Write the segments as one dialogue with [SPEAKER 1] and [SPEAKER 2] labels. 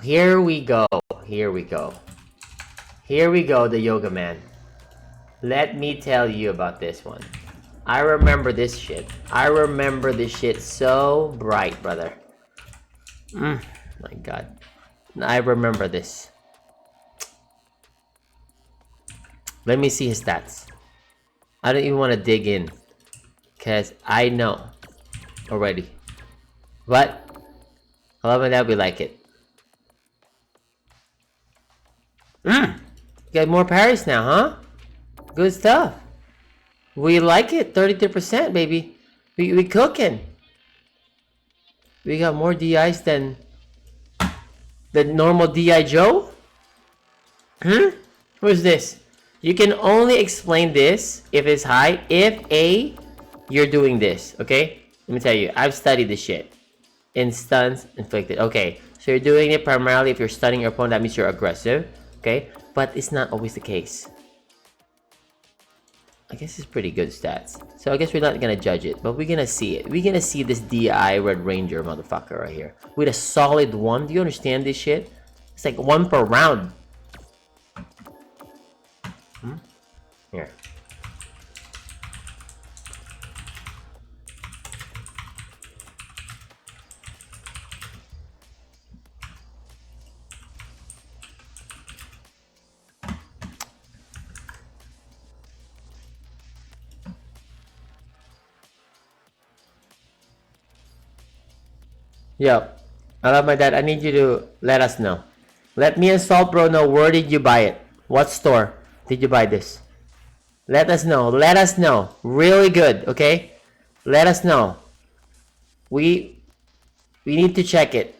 [SPEAKER 1] Here we go. Here we go. Here we go, the yoga man. Let me tell you about this one. I remember this shit. I remember this shit so bright, brother. My god. I remember this. Let me see his stats. I don't even want to dig in. Because I know already. But I love it that we like it. You got more parries now, huh? Good stuff. We like it. 32%, baby. We cooking. We got more DIs than the normal DI Joe. Who's this? You can only explain this if it's high if you're doing this. Okay, let me tell you, I've studied this shit. In stuns inflicted. Okay, so you're doing it primarily if you're stunning your opponent. That means you're aggressive. Okay, but it's not always the case. I guess it's pretty good stats. So I guess we're not gonna judge it, but we're gonna see it. We're gonna see this DI Red Ranger motherfucker right here with a solid 1. Do you understand this shit? It's like 1 per round. Here. Yep. I love my dad. I need you to let us know. Let me and Salt Bro know, where did you buy it? What store did you buy this? Let us know. Let us know. Really good, okay? Let us know. We need to check it.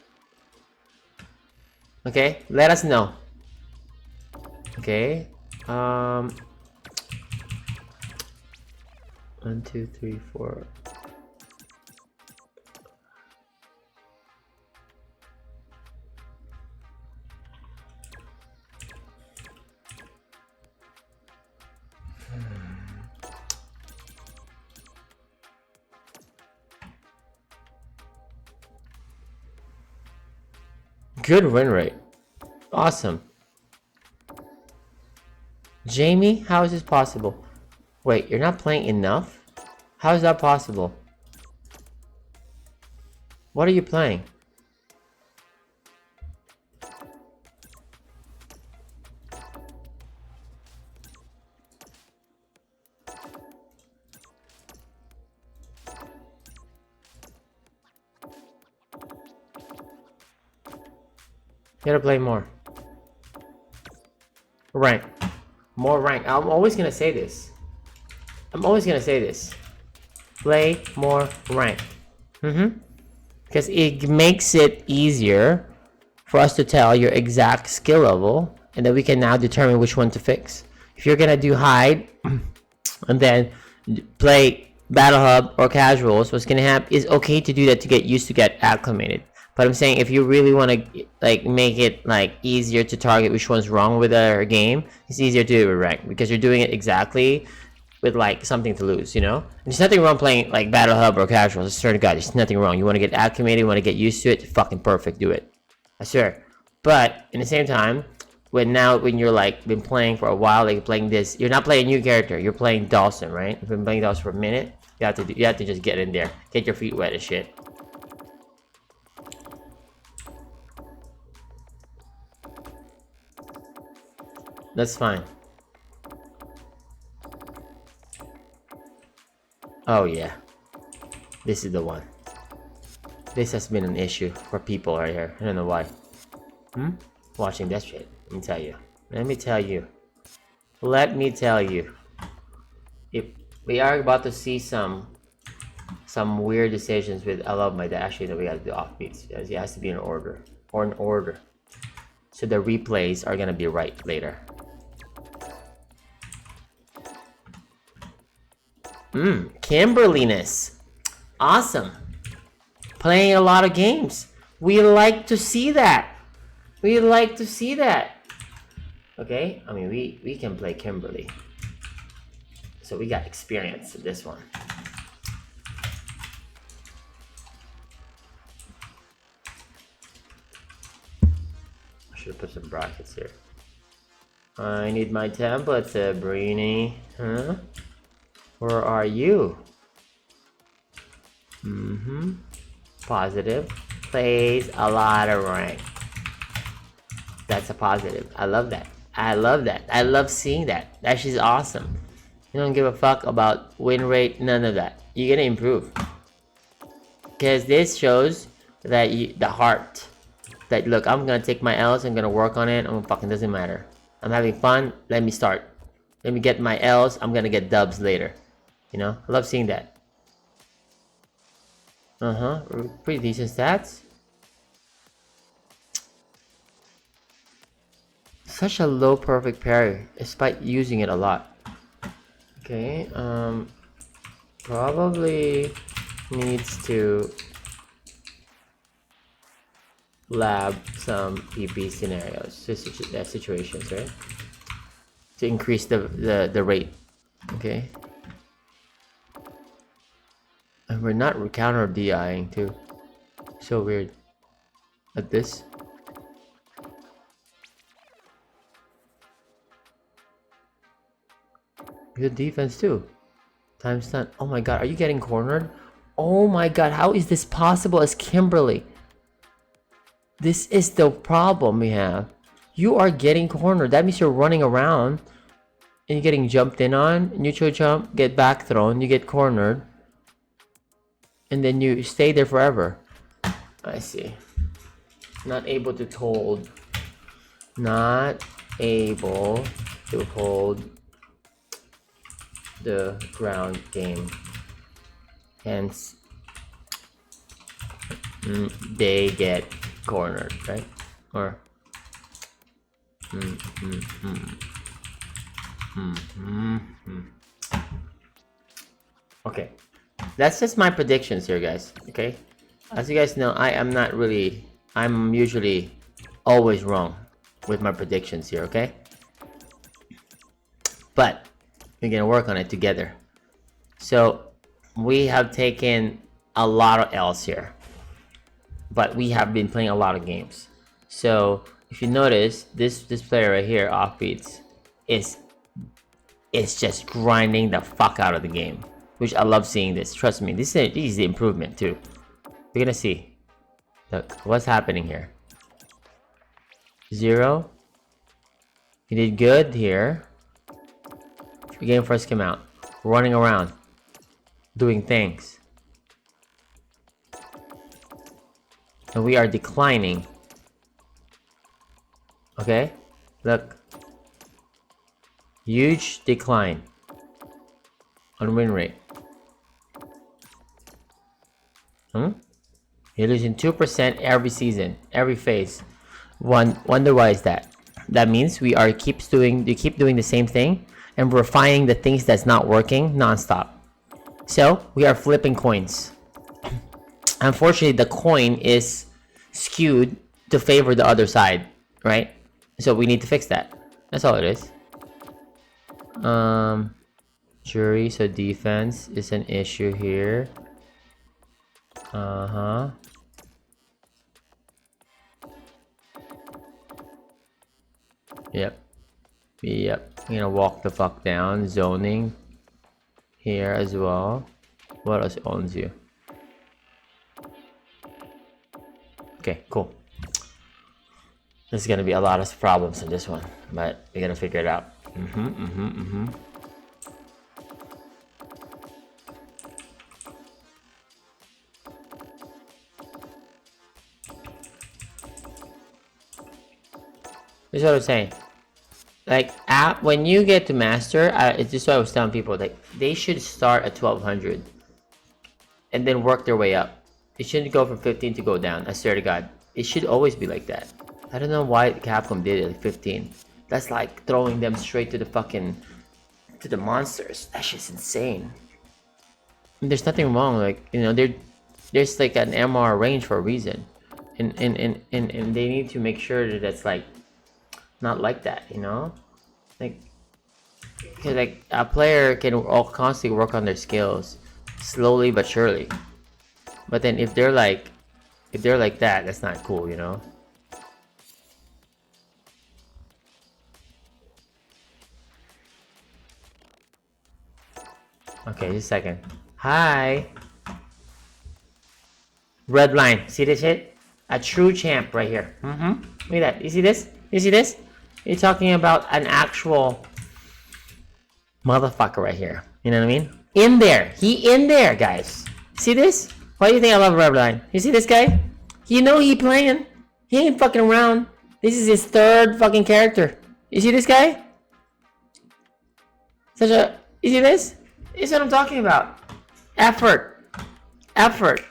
[SPEAKER 1] Okay? Let us know. Okay. 1, 2, 3, 4. Good win rate. Awesome. Jamie, how is this possible? Wait, you're not playing enough? How is that possible? What are you playing? You gotta play more. Rank. More rank. I'm always gonna say this. I'm always gonna say this. Play more rank. Because it makes it easier for us to tell your exact skill level, and then we can now determine which one to fix. If you're gonna do hide and then play battle hub or casuals, what's gonna happen is okay to do that to get used to, get acclimated. But I'm saying if you really want to like make it like easier to target which one's wrong with our game, it's easier to do it with rank because you're doing it exactly with like something to lose, you know? There's nothing wrong playing like battle hub or casual. I swear to God, there's nothing wrong. You want to get acclimated, you want to get used to it, fucking perfect, do it. I swear. But in the same time, when you're like been playing for a while, like playing this, you're not playing a new character. You're playing Dawson, right? You've been playing Dawson for a minute. You have to just get in there, get your feet wet and shit. That's fine. Oh yeah, this is the one. This has been an issue for people right here. I don't know why. Watching that shit. Let me tell you. Let me tell you. Let me tell you. If we are about to see some weird decisions with I love my dad. Actually, no, we gotta do offbeats. It has to be in order. Or in order. So the replays are gonna be right later. Kimberliness. Awesome. Playing a lot of games. We like to see that. We like to see that. Okay? I mean, we can play Kimberly. So we got experience with this one. Should put some brackets here. I need my template, Brini. Huh? Where are you? Positive. Plays a lot of rank. That's a positive. I love that. I love that. I love seeing that. That shit's awesome. You don't give a fuck about win rate, none of that. You're gonna improve. Because this shows that the heart. That look, I'm gonna take my L's, I'm gonna work on it, fucking doesn't matter. I'm having fun, let me start. Let me get my L's, I'm gonna get dubs later. You know, I love seeing that. Pretty decent stats. Such a low perfect parry, despite using it a lot. Okay, probably needs to lab some PP scenarios, situations, right? To increase the rate. Okay. And we're not counter DIing too. So weird. At this. Good defense too. Time stun. Oh my god, are you getting cornered? Oh my god, how is this possible as Kimberly? This is the problem we have. You are getting cornered. That means you're running around and you're getting jumped in on. Neutral jump, get back thrown, you get cornered. And then you stay there forever. I see. Not able to hold. Not able to hold the ground game. Hence, they get cornered, right? Or okay, that's just my predictions here, guys. Okay, as you guys know, I'm usually always wrong with my predictions here. Okay, but we're gonna work on it together. So we have taken a lot of L's here, but we have been playing a lot of games. So if you notice, this player right here, Offbeats, is just grinding the fuck out of the game, which I love seeing this. Trust me, this is the improvement too. We're gonna see. Look, what's happening here? 0. He did good here. The game first came out, running around, doing things. And we are declining. Okay? Look. Huge decline on win rate. You're losing 2% every season, every phase. Wonder why is that? That means we keep doing the same thing and refining the things that's not working nonstop. So we are flipping coins. Unfortunately, the coin is skewed to favor the other side, right? So we need to fix that. That's all it is. Jury, so defense is an issue here. Yep. I'm gonna walk the fuck down. Zoning here as well. What else owns you? Okay, cool. There's gonna be a lot of problems in this one, but we're gonna figure it out. This is what I'm saying. Like, when you get to master, it's just what I was telling people. Like, they should start at 1200 and then work their way up. It shouldn't go from 15 to go down. I swear to God, it should always be like that. I don't know why Capcom did it at 15. That's like throwing them straight to the monsters. That's just insane. And there's nothing wrong. Like, you know, there's like an MR range for a reason, and they need to make sure that that's like not like that, you know, like, because like a player can all constantly work on their skills slowly but surely. But then if they're like that, that's not cool, you know. Okay, just a second. Hi. Red line. See this shit? A true champ right here. Look at that. You see this? You see this? You're talking about an actual motherfucker right here. You know what I mean? In there. He in there, guys. See this? Why do you think I love Red line? You see this guy? You know he playing. He ain't fucking around. This is his third fucking character. You see this guy? You see this? This is what I'm talking about. Effort. Effort.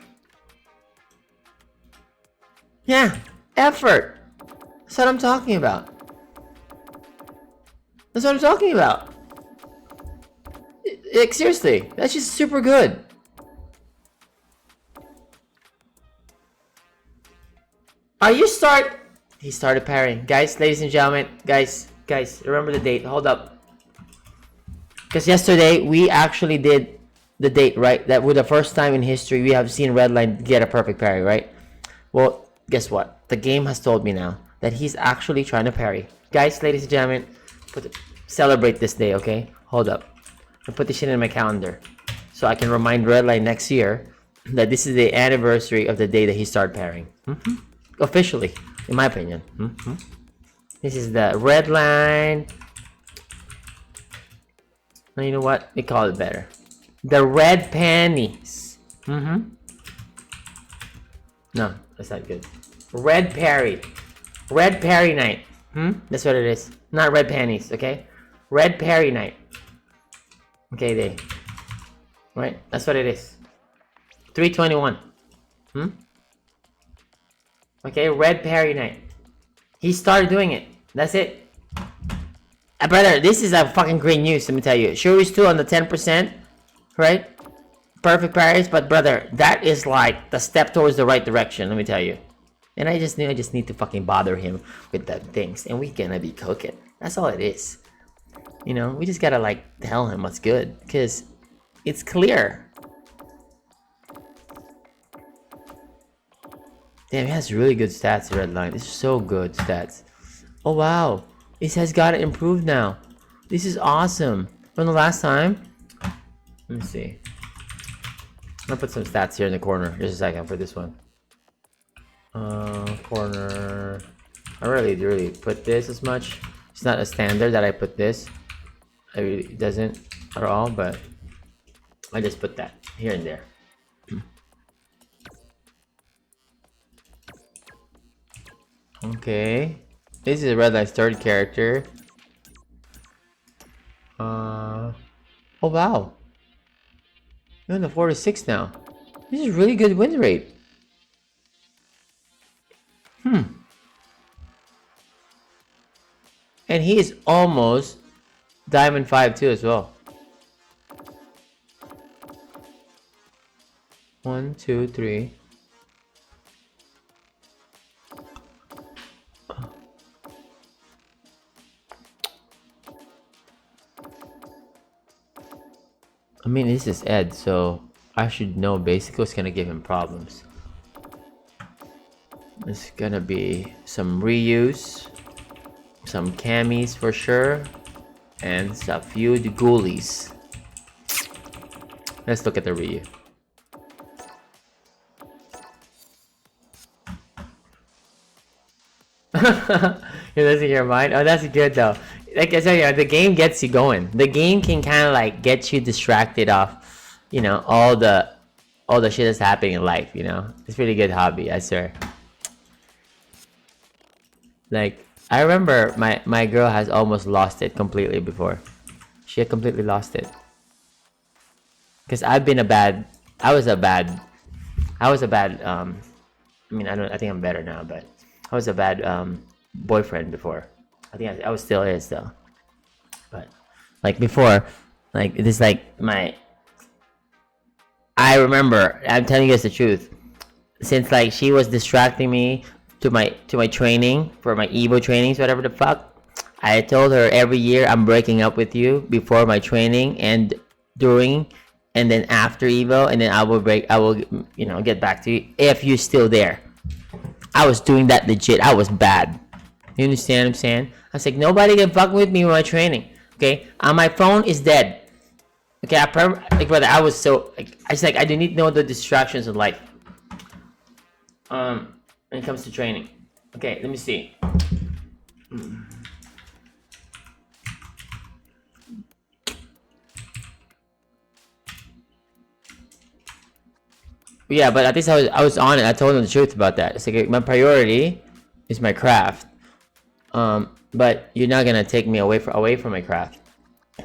[SPEAKER 1] Yeah, effort. That's what I'm talking about. That's what I'm talking about. Like, seriously, that's just super good. He started parrying. Guys, ladies and gentlemen, guys, remember the date. Hold up. Because yesterday, we actually did the date, right? That was the first time in history we have seen Redline get a perfect parry, right? Well, guess what? The game has told me now that he's actually trying to parry. Guys, ladies and gentlemen, celebrate this day, okay? Hold up. I put this shit in my calendar so I can remind Redline next year that this is the anniversary of the day that he started parrying. Officially, in my opinion. This is the Redline. You know what? We call it better. The red panties. No, that's not good. Red parry. Red parry night. That's what it is. Not red panties, okay? Red parry night. Okay, they. Right? That's what it is. 321. Okay, red parry night. He started doing it. That's it. Brother, this is a fucking great news, let me tell you. Sure, he's still on the 10%, right? Perfect parries, but brother, that is like the step towards the right direction, let me tell you. And I just need to fucking bother him with the things, and we gonna be cooking. That's all it is. You know, we just gotta like tell him what's good, because it's clear. Damn, he has really good stats, Redline. This is so good stats. Oh wow. It has got it improved now. This is awesome. From the last time. Let me see. I'm gonna put some stats here in the corner. Just a second for this one. Corner. I really put this as much. It's not a standard that I put this. It doesn't at all, but I just put that here and there. Okay. This is Redline's third character. Oh wow. You're on the 46 now. This is really good win rate. And he is almost Diamond 5 too as well. 1, 2, 3. I mean, this is Ed, so I should know basically what's gonna give him problems. It's gonna be some reuse, some camis for sure, and a few ghoulies. Let's look at the Ryu. You're losing your mind? Oh, that's good though. Like I said, the game gets you going. The game can kind of like get you distracted off, you know, all the shit that's happening in life, you know. It's a really good hobby, I swear. Like, I remember my girl has almost lost it completely before. She had completely lost it. Because I was a bad, I mean, I think I'm better now, but I was a bad boyfriend before. I think I was still is though. But like before, like it is like I remember, I'm telling you guys the truth. Since like she was distracting me to my training for my Evo trainings, whatever the fuck. I told her every year I'm breaking up with you before my training and during and then after Evo, and then I will you know, get back to you if you're still there. I was doing that legit. I was bad. You understand what I'm saying? I was like, nobody can fuck with me with my training. Okay? My phone is dead. Okay, like brother, I was so like I just like I didn't know the distractions in life. When it comes to training. Okay, let me see. Yeah, but at least I was on it. I told him the truth about that. It's like my priority is my craft. But you're not gonna take me away from my craft.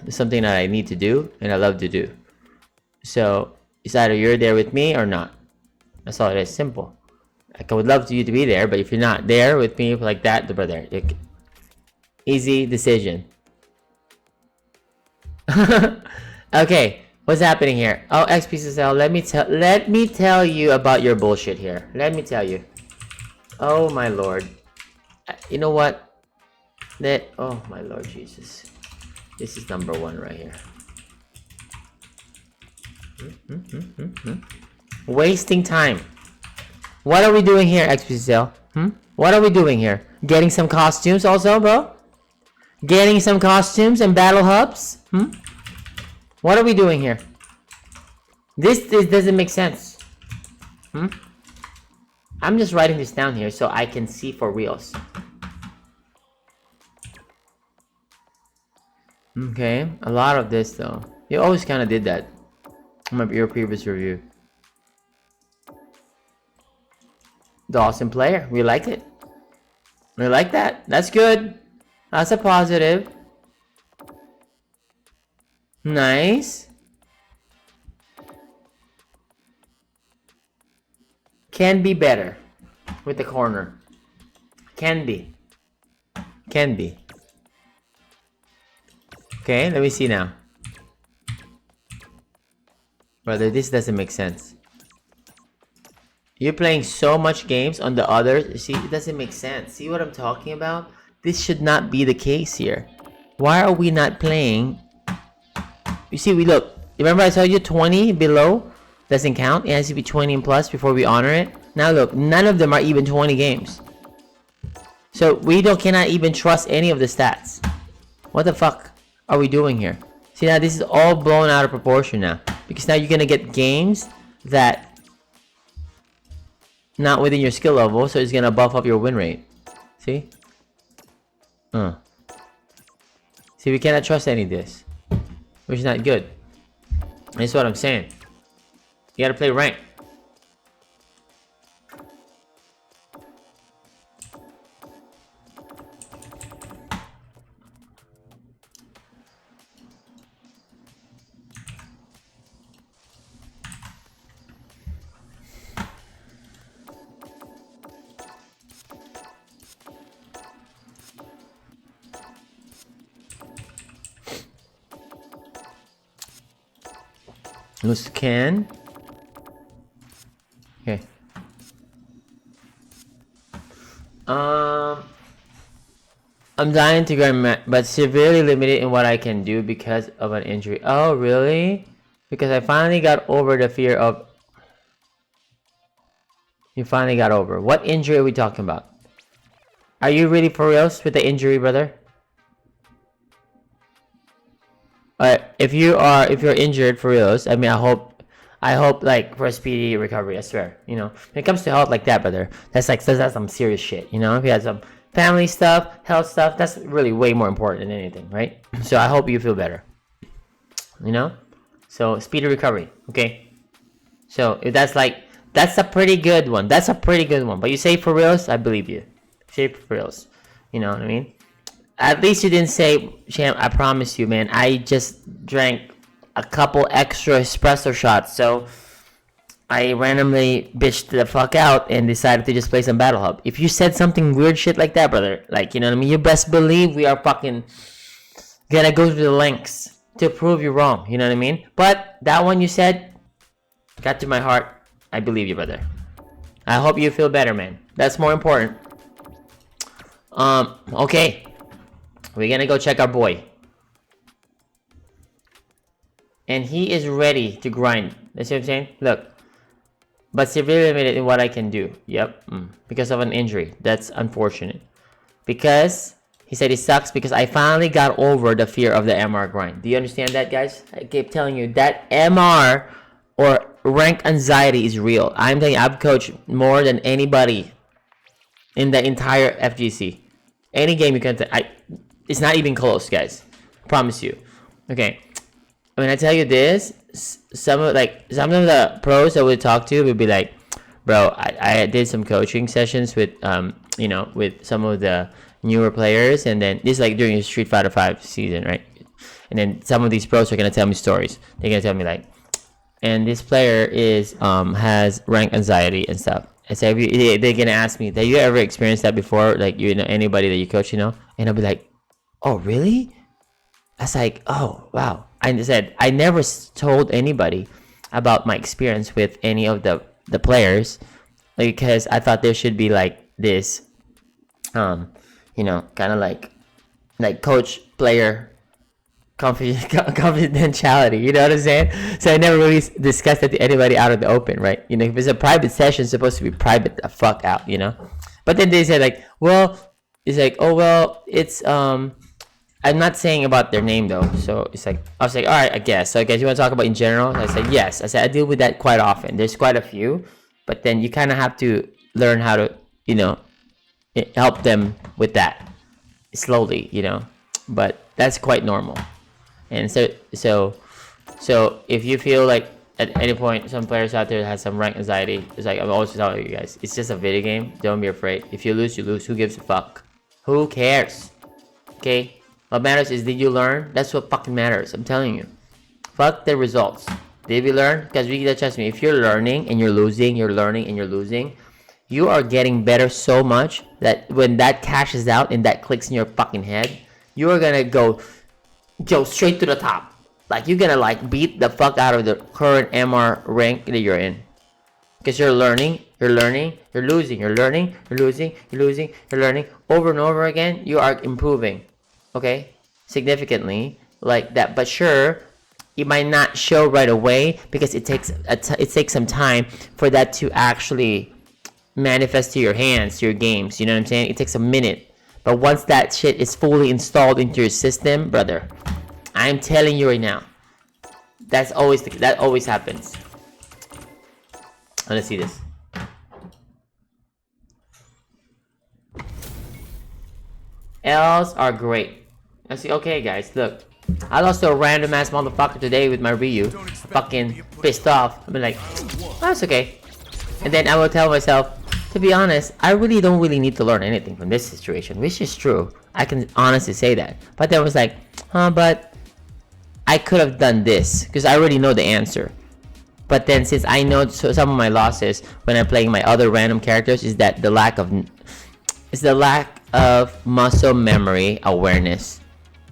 [SPEAKER 1] It's something that I need to do and I love to do. So it's either you're there with me or not. That's all it is. Simple. Like, I would love you to be there, but if you're not there with me like that, the brother, like, easy decision. Okay, what's happening here? Oh, XPCL, let me tell you about your bullshit here. Let me tell you. Oh my lord. You know what? Oh my lord Jesus. This is number one right here. Wasting time. What are we doing here, XPCL? What are we doing here? Getting some costumes also, bro? Getting some costumes and battle hubs? What are we doing here? This doesn't make sense. I'm just writing this down here so I can see for reals. Okay, a lot of this though. You always kind of did that. Your previous review. Dawson player, we like it. We like that. That's good. That's a positive. Nice. Can be better with the corner. Can be. Can be. Okay, let me see now. Brother, this doesn't make sense. You're playing so much games on the others. See, it doesn't make sense. See what I'm talking about? This should not be the case here. Why are we not playing? You see, we look. Remember I told you 20 below doesn't count. It has to be 20 and plus before we honor it. Now look, none of them are even 20 games. So we cannot even trust any of the stats. What the fuck are we doing here? See, now this is all blown out of proportion now. Because now you're gonna get games that not within your skill level, so it's gonna buff up your win rate. See? See, we cannot trust any of this. Which is not good. That's what I'm saying. You gotta play rank. Let's scan. Okay. I'm dying to grind, but severely limited in what I can do because of an injury. Oh, really? Because I finally got over the fear of... You finally got over. What injury are we talking about? Are you really for reals with the injury, brother? Alright, if you're injured for reals, I mean, I hope like for a speedy recovery. I swear, you know, when it comes to health like that, brother, that's some serious shit. You know, if you had some family stuff, health stuff, that's really way more important than anything, right? So I hope you feel better. You know, so speedy recovery. Okay. So if that's a pretty good one. That's a pretty good one. But you say for reals, I believe you. Say for reals. You know what I mean? At least you didn't say, Champ, I promise you, man, I just drank a couple extra espresso shots, so I randomly bitched the fuck out and decided to just play some Battle Hub. If you said something weird shit like that, brother, like, you know what I mean, you best believe we are fucking gonna go to the lengths to prove you wrong, you know what I mean? But that one you said got to my heart. I believe you, brother. I hope you feel better, man. That's more important. Okay. We're gonna go check our boy. And he is ready to grind. That's what I'm saying? Look. But severely limited in what I can do. Yep. Because of an injury. That's unfortunate. Because He said it sucks because I finally got over the fear of the MR grind. Do you understand that, guys? I keep telling you that MR or rank anxiety is real. I'm telling you, I've coached more than anybody in the entire FGC. Any game you can, it's not even close, guys. I promise you. Okay, when I tell you this, some of the pros that we talk to would be like, bro, I did some coaching sessions with with some of the newer players, and then this is like during the Street Fighter 5 season, right? And then some of these pros are gonna tell me stories. They're gonna tell me like, and this player is has rank anxiety and stuff. And so they're gonna ask me, have you ever experienced that before? Like, anybody that you coach, and I'll be like, oh really? I was like, oh wow. I said I never told anybody about my experience with any of the players, because I thought there should be like this, kind of like coach player confidentiality, you know what I'm saying? So I never really discussed it to anybody out of the open, right? If it's a private session, it's supposed to be private the fuck out, But then they said like, well, it's like, oh well, it's I'm not saying about their name though, so it's like, I was like, all right, I guess. So I guess you want to talk about in general? I said yes. I said I deal with that quite often. There's quite a few, but then you kind of have to learn how to, help them with that slowly, But that's quite normal. And so if you feel like at any point some players out there has some rank anxiety, it's like I'm always telling you guys, it's just a video game. Don't be afraid. If you lose, you lose. Who gives a fuck? Who cares? Okay. What matters is, did you learn? That's what fucking matters. I'm telling you. Fuck the results. Did we learn? Because trust me, if you're learning and you're losing, you're learning and you're losing, you are getting better so much that when that cashes out and that clicks in your fucking head, you are gonna go straight to the top. Like, you're gonna like beat the fuck out of the current MR rank that you're in. Because you're learning, you're losing, you're learning, you're losing, you're losing, you're learning. Over and over again, you are improving. Okay, significantly like that. But sure, it might not show right away because it takes some time for that to actually manifest to your hands, to your games. You know what I'm saying? It takes a minute. But once that shit is fully installed into your system, brother, I'm telling you right now, that always happens. Let's see this. L's are great. I see. Okay, guys, look. I lost to a random ass motherfucker today with my Ryu. Fucking pissed off. I'm like, oh, that's okay. And then I will tell myself, to be honest, I really don't need to learn anything from this situation, which is true. I can honestly say that. But then I was like, but I could have done this because I already know the answer. But then since I know some of my losses when I'm playing my other random characters is that the lack of muscle memory awareness.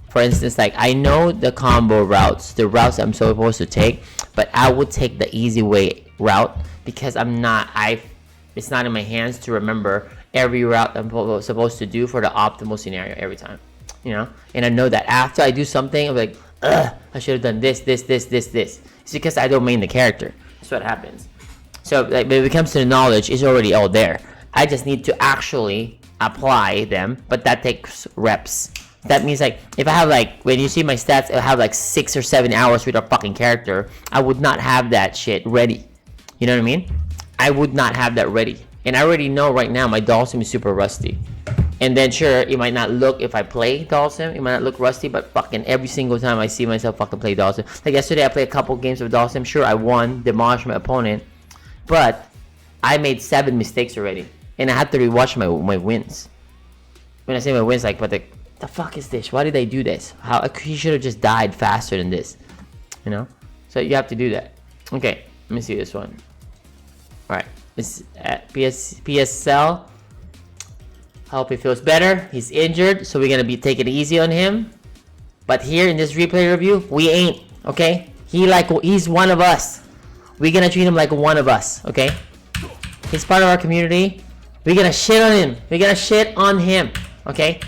[SPEAKER 1] For instance, like, I know the combo routes, the routes I'm supposed to take, but I would take the easy way route because it's not in my hands to remember every route I'm supposed to do for the optimal scenario every time, And I know that after I do something, I'm like, I should have done this. It's because I don't main the character. That's what happens. So like, when it comes to the knowledge, it's already all there. I just need to actually apply them, but that takes reps. That means like, if I have like, when you see my stats, I have like 6 or 7 hours with a fucking character, I would not have that shit ready. You know what I mean? I would not have that ready. And I already know right now my Dhalsim is super rusty. And then sure, it might not look, if I play Dhalsim, it might not look rusty, but fucking every single time I see myself fucking play Dhalsim. Like yesterday I played a couple games of Dhalsim. Sure, I won, demolished my opponent, but I made 7 mistakes already. And I had to rewatch my wins. When I say my wins, like, but the fuck is this? Why did I do this? He should have just died faster than this. So you have to do that. Okay, let me see this one. Alright, it's at PSL. Hope he feels better. He's injured, so we're gonna be taking it easy on him. But here in this replay review, we ain't, okay? He's one of us. We're gonna treat him like one of us, okay? He's part of our community. We're gonna shit on him. We're gonna shit on him, okay?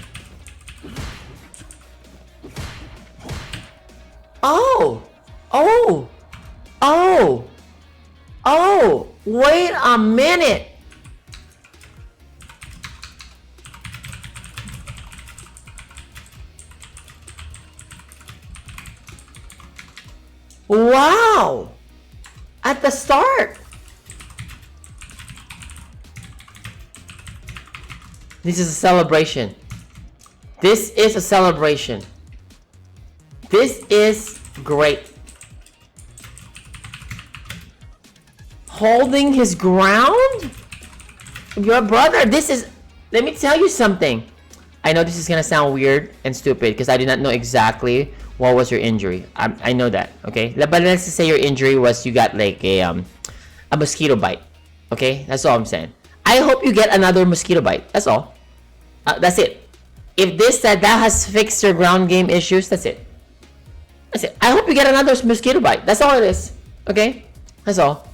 [SPEAKER 1] Oh, wait a minute. Wow! At the start! This is a celebration. This is a celebration. This is great. Holding his ground? Your brother, this is... Let me tell you something. I know this is gonna sound weird and stupid because I did not know exactly what was your injury. I know that, okay? But let's just say your injury was you got like a mosquito bite. Okay? That's all I'm saying. I hope you get another mosquito bite. That's all. That's it. If this that has fixed your ground game issues, that's it. That's it. I hope you get another mosquito bite. That's all it is. Okay? That's all.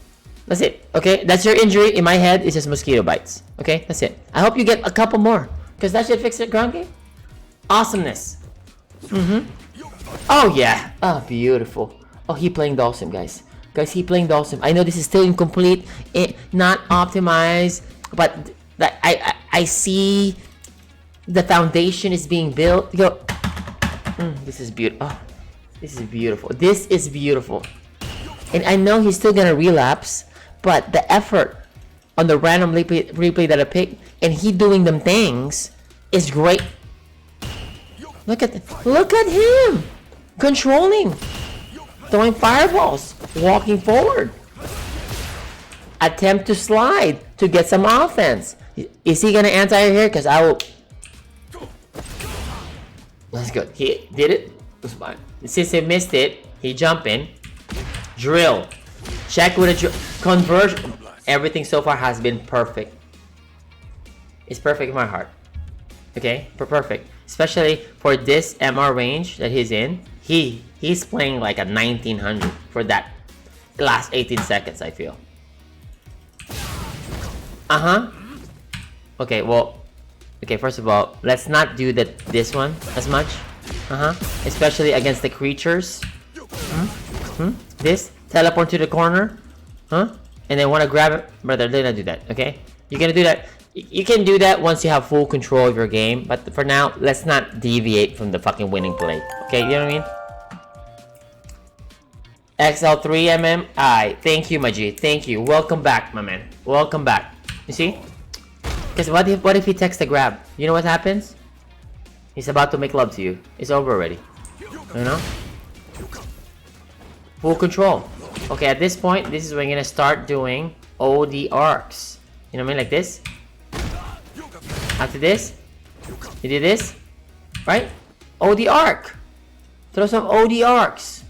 [SPEAKER 1] That's it. Okay? That's your injury. In my head, it's just mosquito bites. Okay? That's it. I hope you get a couple more. Because that should fix your ground game. Awesomeness. Oh, yeah. Oh, beautiful. Oh, he playing Dawson, guys. Guys, he playing Dawson. I know this is still incomplete. Not optimized. But I see the foundation is being built. Yo. This is beautiful. Oh, this is beautiful. This is beautiful. And I know he's still gonna relapse, but the effort on the random replay that I picked and he doing them things is great. Look at him controlling, throwing fireballs, walking forward, attempt to slide to get some offense. Is he gonna anti-air here? Because I will. That's good. He did it. That's fine. Since he missed it, he jump in. Drill. Check with a conversion. Everything so far has been perfect. It's perfect in my heart. Okay? Perfect. Especially for this MR range that he's in. He's playing like a 1900 for that last 18 seconds, I feel. Okay, well. Okay, first of all, let's not do this one as much. Especially against the creatures. This teleport to the corner. And then want to grab it. Brother, do not do that, okay? You're gonna do that. You can do that once you have full control of your game. But for now, let's not deviate from the fucking winning play. Okay, you know what I mean? XL3MMI. Thank you, my G. Thank you. Welcome back, my man. Welcome back. You see? Because what if he takes the grab? You know what happens? He's about to make love to you. It's over already. You know? Full control. Okay, at this point, this is when you're gonna start doing OD arcs. You know what I mean? Like this. After this, you do this. Right? OD arc. Throw some OD arcs.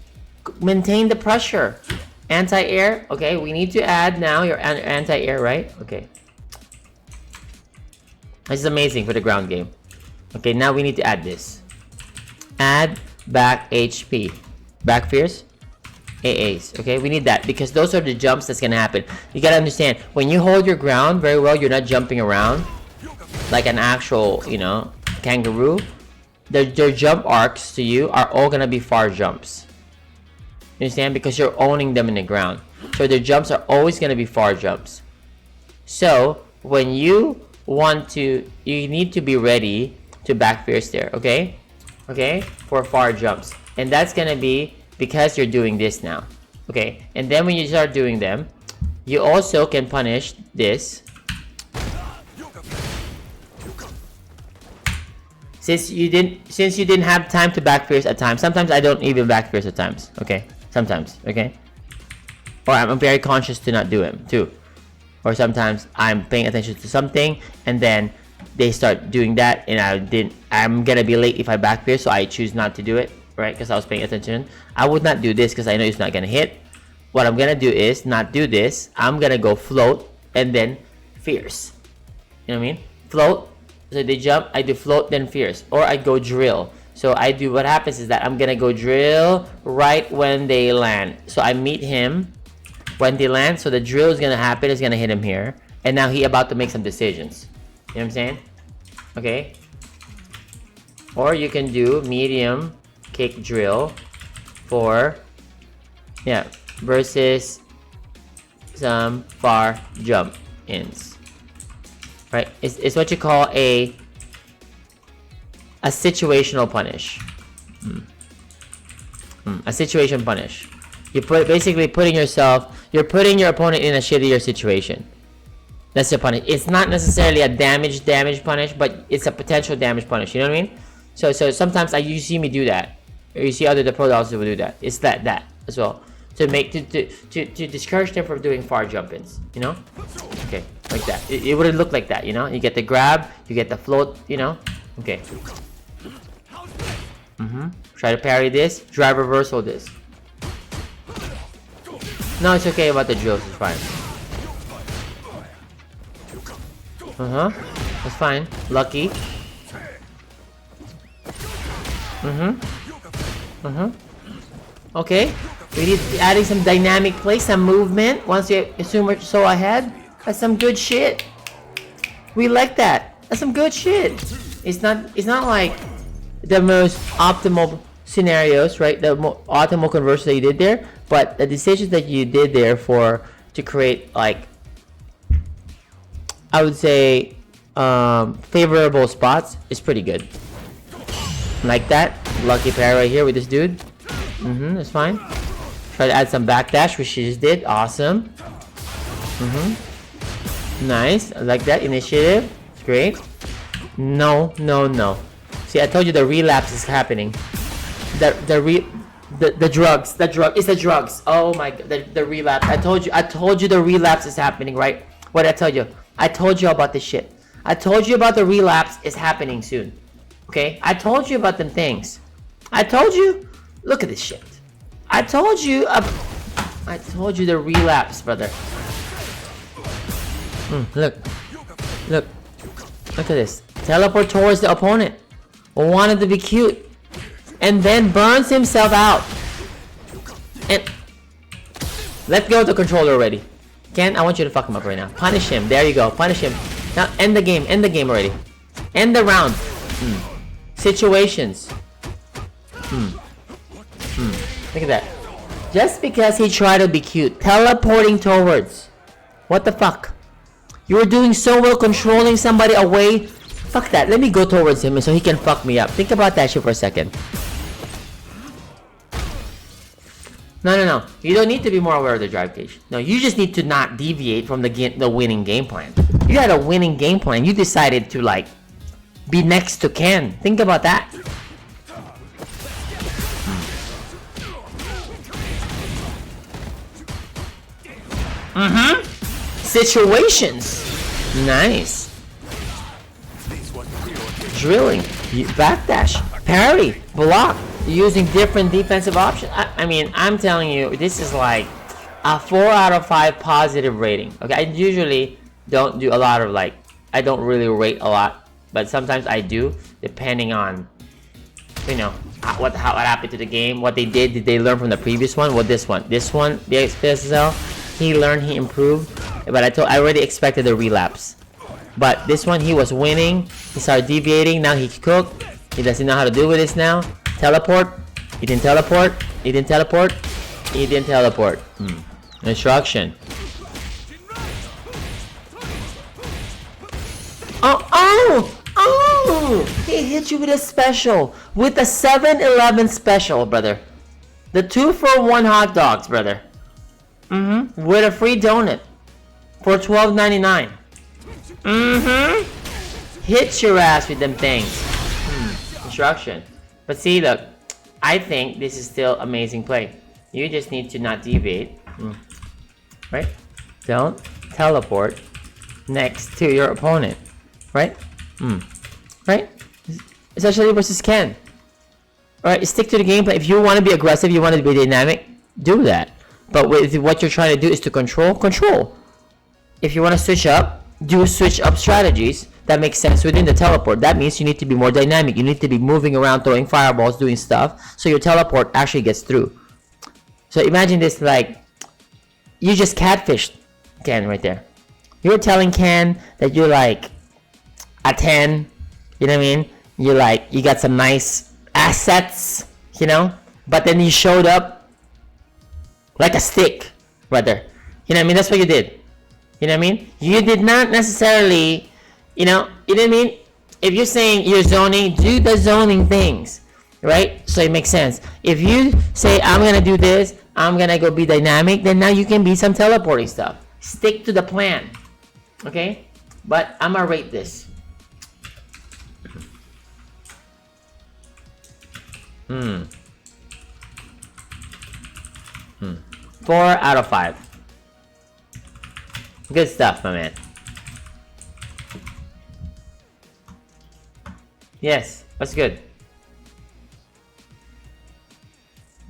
[SPEAKER 1] Maintain the pressure. Anti-air. Okay, we need to add now your anti-air, right? Okay. This is amazing for the ground game. Okay, now we need to add this. Add back HP. Back fierce. AAs. Okay, we need that because those are the jumps that's gonna happen. You gotta understand, when you hold your ground very well, you're not jumping around like an actual, you know, kangaroo. Their jump arcs to you are all gonna be far jumps. You understand? Because you're owning them in the ground. So their jumps are always gonna be far jumps. So when you you need to be ready to back fierce there, okay? Okay? For far jumps. And that's gonna be because you're doing this now. Okay? And then when you start doing them, you also can punish this. Since you didn't have time to back fierce at times. Sometimes I don't even back fierce at times. Okay? Sometimes, okay? Or I'm very conscious to not do them too. Or sometimes I'm paying attention to something and then they start doing that and I'm gonna be late if I back fierce, so I choose not to do it, right? Because I was paying attention. I would not do this because I know it's not gonna hit. What I'm gonna do is not do this. I'm gonna go float and then fierce. You know what I mean? Float. So they jump, I do float then fierce. Or I go drill. So I do, what happens is that I'm gonna go drill right when they land. So I meet him when they land, so the drill is gonna happen, it's gonna hit him here. And now he about to make some decisions. You know what I'm saying? Okay. Or you can do medium kick drill for, yeah, versus some far jump ins. Right? It's what you call a situational punish. A situation punish. basically putting yourself, you're putting your opponent in a shittier situation. That's the punish. It's not necessarily a damage punish, but it's a potential damage punish. You know what I mean? So sometimes you see me do that, or you see other the pro dogs will do that. It's that as well to make to discourage them from doing far jump-ins. You know? Okay, like that. It wouldn't look like that. You know? You get the grab, you get the float. You know? Okay. Try to parry this. Drive reversal this. No, it's okay about the drills. It's fine. That's fine. Lucky. Okay. We need adding some dynamic play, some movement. Once you assume we're so ahead, that's some good shit. We like that. That's some good shit. It's not like the most optimal scenarios, right? The optimal conversion that you did there, but the decisions that you did there to create, like, I would say favorable spots is pretty good. Like that. Lucky pair right here with this dude. That's fine. Try to add some backdash, which she just did. Awesome. Nice. I like that. Initiative. It's great. No. See, I told you the relapse is happening. The drugs. It's the drugs. Oh my god. The relapse. I told you the relapse is happening, right? What did I tell you? I told you about this shit. I told you about the relapse is happening soon. Okay? I told you about them things. I told you. Look at this shit. I told you the relapse, brother. Look at this. Teleport towards the opponent. Wanted to be cute. And then burns himself out. And let go of the controller already. Ken, I want you to fuck him up right now. Punish him. There you go. Punish him. Now end the game. End the game already. End the round. Situations. Look at that. Just because he tried to be cute. Teleporting towards. What the fuck? You were doing so well controlling somebody away. Fuck that. Let me go towards him so he can fuck me up. Think about that shit for a second. No. You don't need to be more aware of the drive cage. No, you just need to not deviate from the winning game plan. You had a winning game plan. You decided to, like, be next to Ken. Think about that. Situations. Nice. Drilling. Backdash. Parry. Block. Using different defensive options. I mean, I'm telling you, this is like a 4 out of 5 positive rating. Okay, I usually don't do a lot of, like, I don't really rate a lot, but sometimes I do, depending on, you know, what happened to the game, what they did they learn from the previous one? This one, the XPSL, he learned, he improved, but I already expected a relapse. But this one, he was winning, he started deviating, now he cooked, he doesn't know how to do with this now. Teleport, he didn't teleport, he didn't teleport, he didn't teleport. Instruction. Oh! He hit you with a special. With a 7-Eleven special, brother. The 2-for-1 hot dogs, brother. With a free donut. For $12.99. Hit your ass with them things. Instruction. But see, look. I think this is still amazing play. You just need to not deviate. Right? Don't teleport next to your opponent. Right? Right? Especially versus Ken. Alright, stick to the gameplay. If you want to be aggressive, you want to be dynamic, do that. But with what you're trying to do is to control. If you want to switch up, do switch up strategies that make sense within the teleport. That means you need to be more dynamic. You need to be moving around, throwing fireballs, doing stuff, so your teleport actually gets through. So imagine this, like, you just catfished Ken right there. You're telling Ken that you're like a 10, you know what I mean? You're like, you got some nice assets, you know? But then you showed up like a stick, brother. You know what I mean? That's what you did. You know what I mean? You did not necessarily, you know what I mean? If you're saying you're zoning, do the zoning things, right? So it makes sense. If you say, I'm gonna do this, I'm gonna go be dynamic. Then now you can be some teleporting stuff. Stick to the plan. Okay? But I'm gonna rate this. 4 out of 5. Good stuff, my man. Yes, that's good.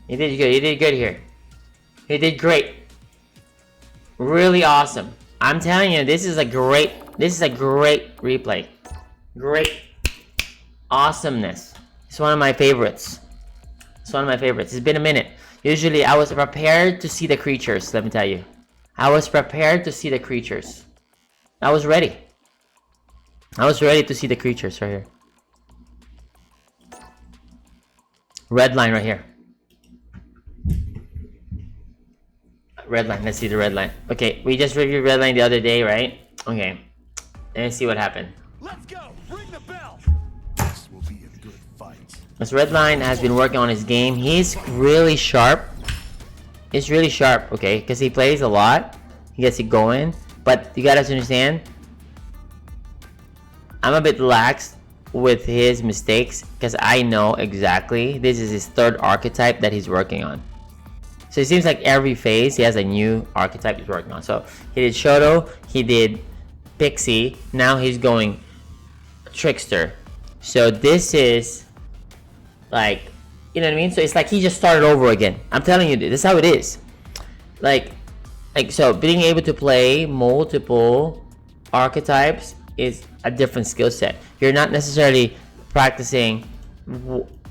[SPEAKER 1] You did good. You did good here. You did great. Really awesome. I'm telling you, this is a great replay. Great awesomeness. It's one of my favorites. It's one of my favorites. It's been a minute. Usually I was prepared to see the creatures, let me tell you. I was prepared to see the creatures. I was ready. I was ready to see the creatures right here. Red line right here. Red line, let's see the red line. Okay, we just reviewed red line the other day, right? Okay, let's see what happened.
[SPEAKER 2] Let's go. Ring the bell.
[SPEAKER 3] This will be a good fight.
[SPEAKER 1] This red line has been working on his game. He's really sharp. He's really sharp, okay? Because he plays a lot. He gets it going. But you gotta understand, I'm a bit lax with his mistakes because I know exactly this is his third archetype that he's working on. So it seems like every phase he has a new archetype he's working on. So he did Shoto, he did Pixie, now he's going Trickster. So this is like, you know what I mean? So it's like he just started over again. I'm telling you, this is how it is. Like so being able to play multiple archetypes is a different skill set. You're not necessarily practicing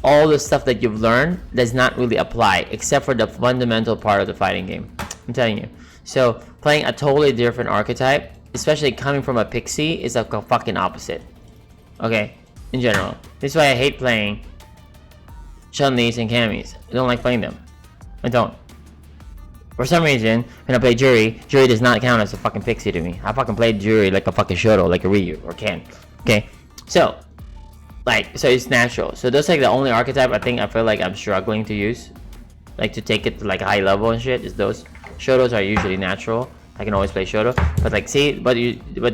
[SPEAKER 1] all the stuff that you've learned does not really apply except for the fundamental part of the fighting game. I'm telling you. So playing a totally different archetype, especially coming from a Pixie, is a fucking opposite. Okay, in general. This is why I hate playing Chun-Li's and Camis. I don't like playing them. I don't. For some reason, when I play Jury does not count as a fucking Pixie to me. I fucking played Jury like a fucking Shoto, like a Ryu or Ken. Okay, so it's natural. So those like the only archetype I feel like I'm struggling to use, like to take it to like a high level and shit, is those. Shotos are usually natural. I can always play Shoto, but like see, what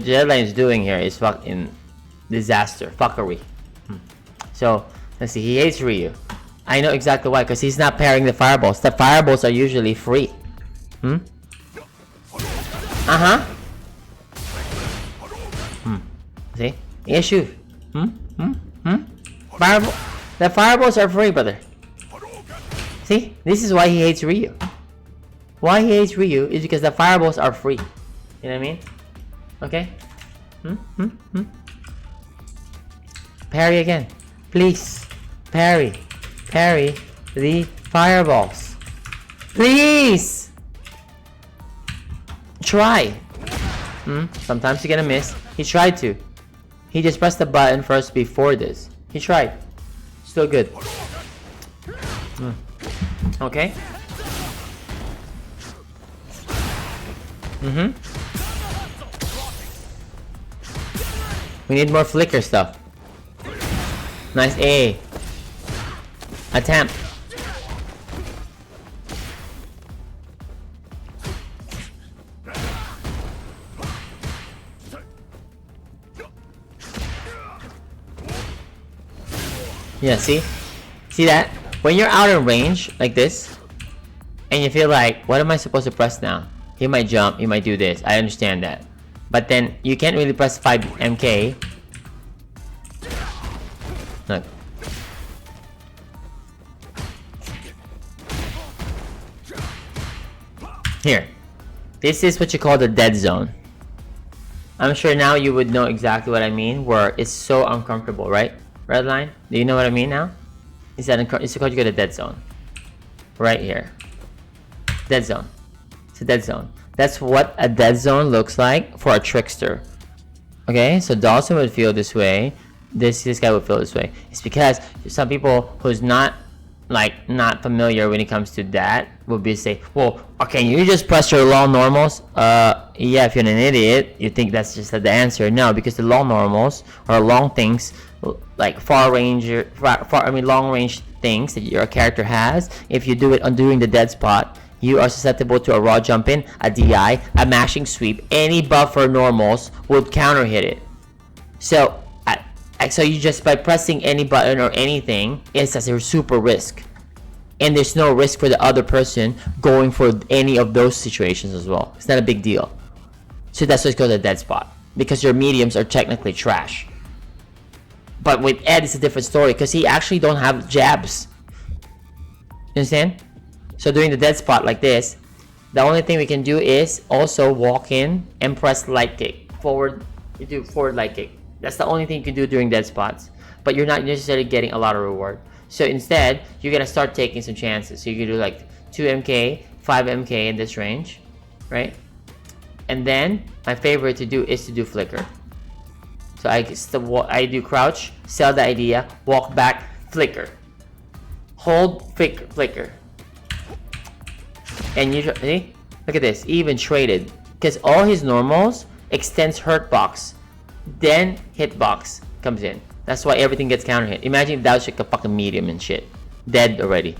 [SPEAKER 1] Deadline is doing here is fucking disaster, fuckery. So let's see, he hates Ryu. I know exactly why, because he's not pairing the fireballs. The fireballs are usually free. See? Issue. Fireball. The fireballs are free, brother. See? This is why he hates Ryu. Why he hates Ryu is because the fireballs are free. You know what I mean? Okay? Parry again. Please. Parry. Parry the fireballs. Please! Try. Sometimes you're gonna miss. He tried to. He just pressed the button first before this. He tried. Still good. Okay. We need more flicker stuff. Nice A. Attempt. Yeah, see? See that? When you're out of range, like this, and you feel like, what am I supposed to press now? He might jump, he might do this, I understand that. But then, you can't really press 5 MK. Look. Here. This is what you call the dead zone. I'm sure now you would know exactly what I mean, where it's so uncomfortable, right? Red line? Do you know what I mean now? It's called you get a dead zone. Right here. Dead zone. It's a dead zone. That's what a dead zone looks like for a trickster. Okay, so Dawson would feel this way. This guy would feel this way. It's because some people who's not familiar when it comes to that would be say, well, okay, you just press your long normals. Yeah, if you're an idiot, you think that's just the answer. No, because the long normals or long things, like long range things that your character has, if you do it on during the dead spot, you are susceptible to a raw jump in, a DI, a mashing sweep. Any buffer normals would counter hit it. So, so you just by pressing any button or anything, it's a super risk. And there's no risk for the other person going for any of those situations as well. It's not a big deal. So that's why it's called a dead spot. Because your mediums are technically trash. But with Ed, it's a different story because he actually don't have jabs. You understand? So doing the dead spot like this, the only thing we can do is also walk in and press light kick. Forward, you do forward light kick. That's the only thing you can do during dead spots. But you're not necessarily getting a lot of reward. So instead, you're gonna start taking some chances. So you can do like 2 MK, 5 MK in this range, right? And then my favorite to do is to do flicker. So I do crouch, sell the idea, walk back, flicker, hold, flicker, and you see, look at this. He even traded because all his normals extends hurt box, then hitbox comes in. That's why everything gets counter hit. Imagine if that was like a fucking medium and shit, dead already.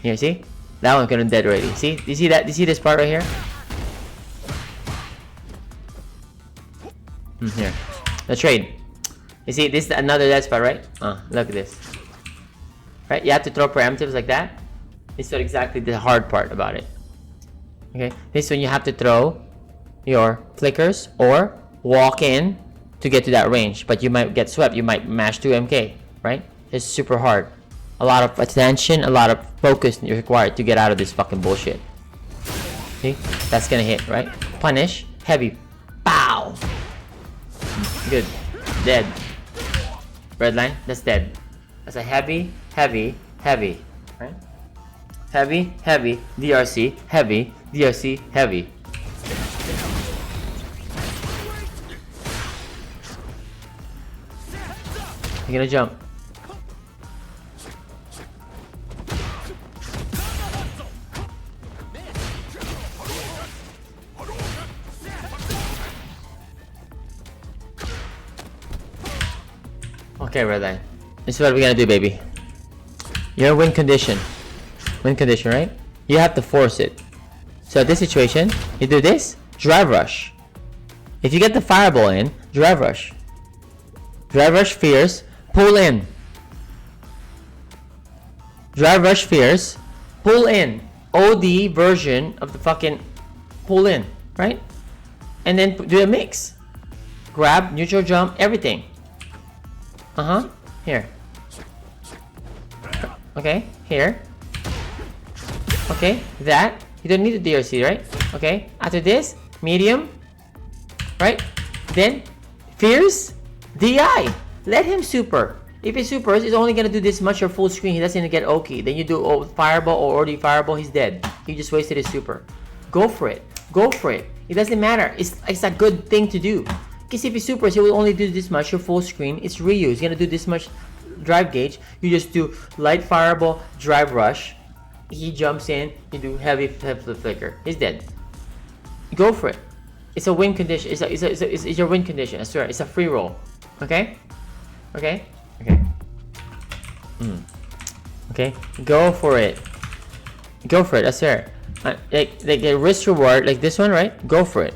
[SPEAKER 1] Here, see, that one's gonna dead already. See, do you see that? Do you see this part right here? Here, the trade. You see, this is another dead spot, right? Look at this. Right, you have to throw preemptives like that. This is exactly the hard part about it. Okay, this is when you have to throw your flickers or walk in to get to that range, but you might get swept. You might mash 2 MK, right? It's super hard. A lot of attention, a lot of focus required to get out of this fucking bullshit. See, that's gonna hit, right? Punish, heavy, pow. Good, dead. Red line, that's dead. That's a heavy, heavy, heavy, right? Heavy, heavy, DRC, heavy, DRC, heavy. You're gonna jump. Okay, red line. This is what we're gonna do, baby. You're in win condition. Win condition, right? You have to force it. So at this situation, you do this, drive rush. If you get the fireball in, drive rush. Drive rush fierce, pull in. Drive rush fierce, pull in. OD version of the fucking pull in, right? And then do a mix. Grab, neutral jump, everything. Here. Okay, here. Okay, that. You don't need the DRC, right? Okay, after this, medium. Right? Then, fierce, DI. Let him super. If he supers, he's only gonna do this much or full screen. He doesn't get Oki. Then you do fireball or OD fireball, he's dead. He just wasted his super. Go for it. Go for it. It doesn't matter. It's a good thing to do. Because if he supers, he will only do this much or full screen. It's Ryu. He's gonna do this much drive gauge. You just do light fireball, drive rush. He jumps in. You do heavy flicker. He's dead. Go for it. It's a win condition. It's your win condition. I swear. It's a free roll. Okay? Okay? Okay. Okay? Go for it. Go for it. I swear. Like the risk reward, like this one, right? Go for it.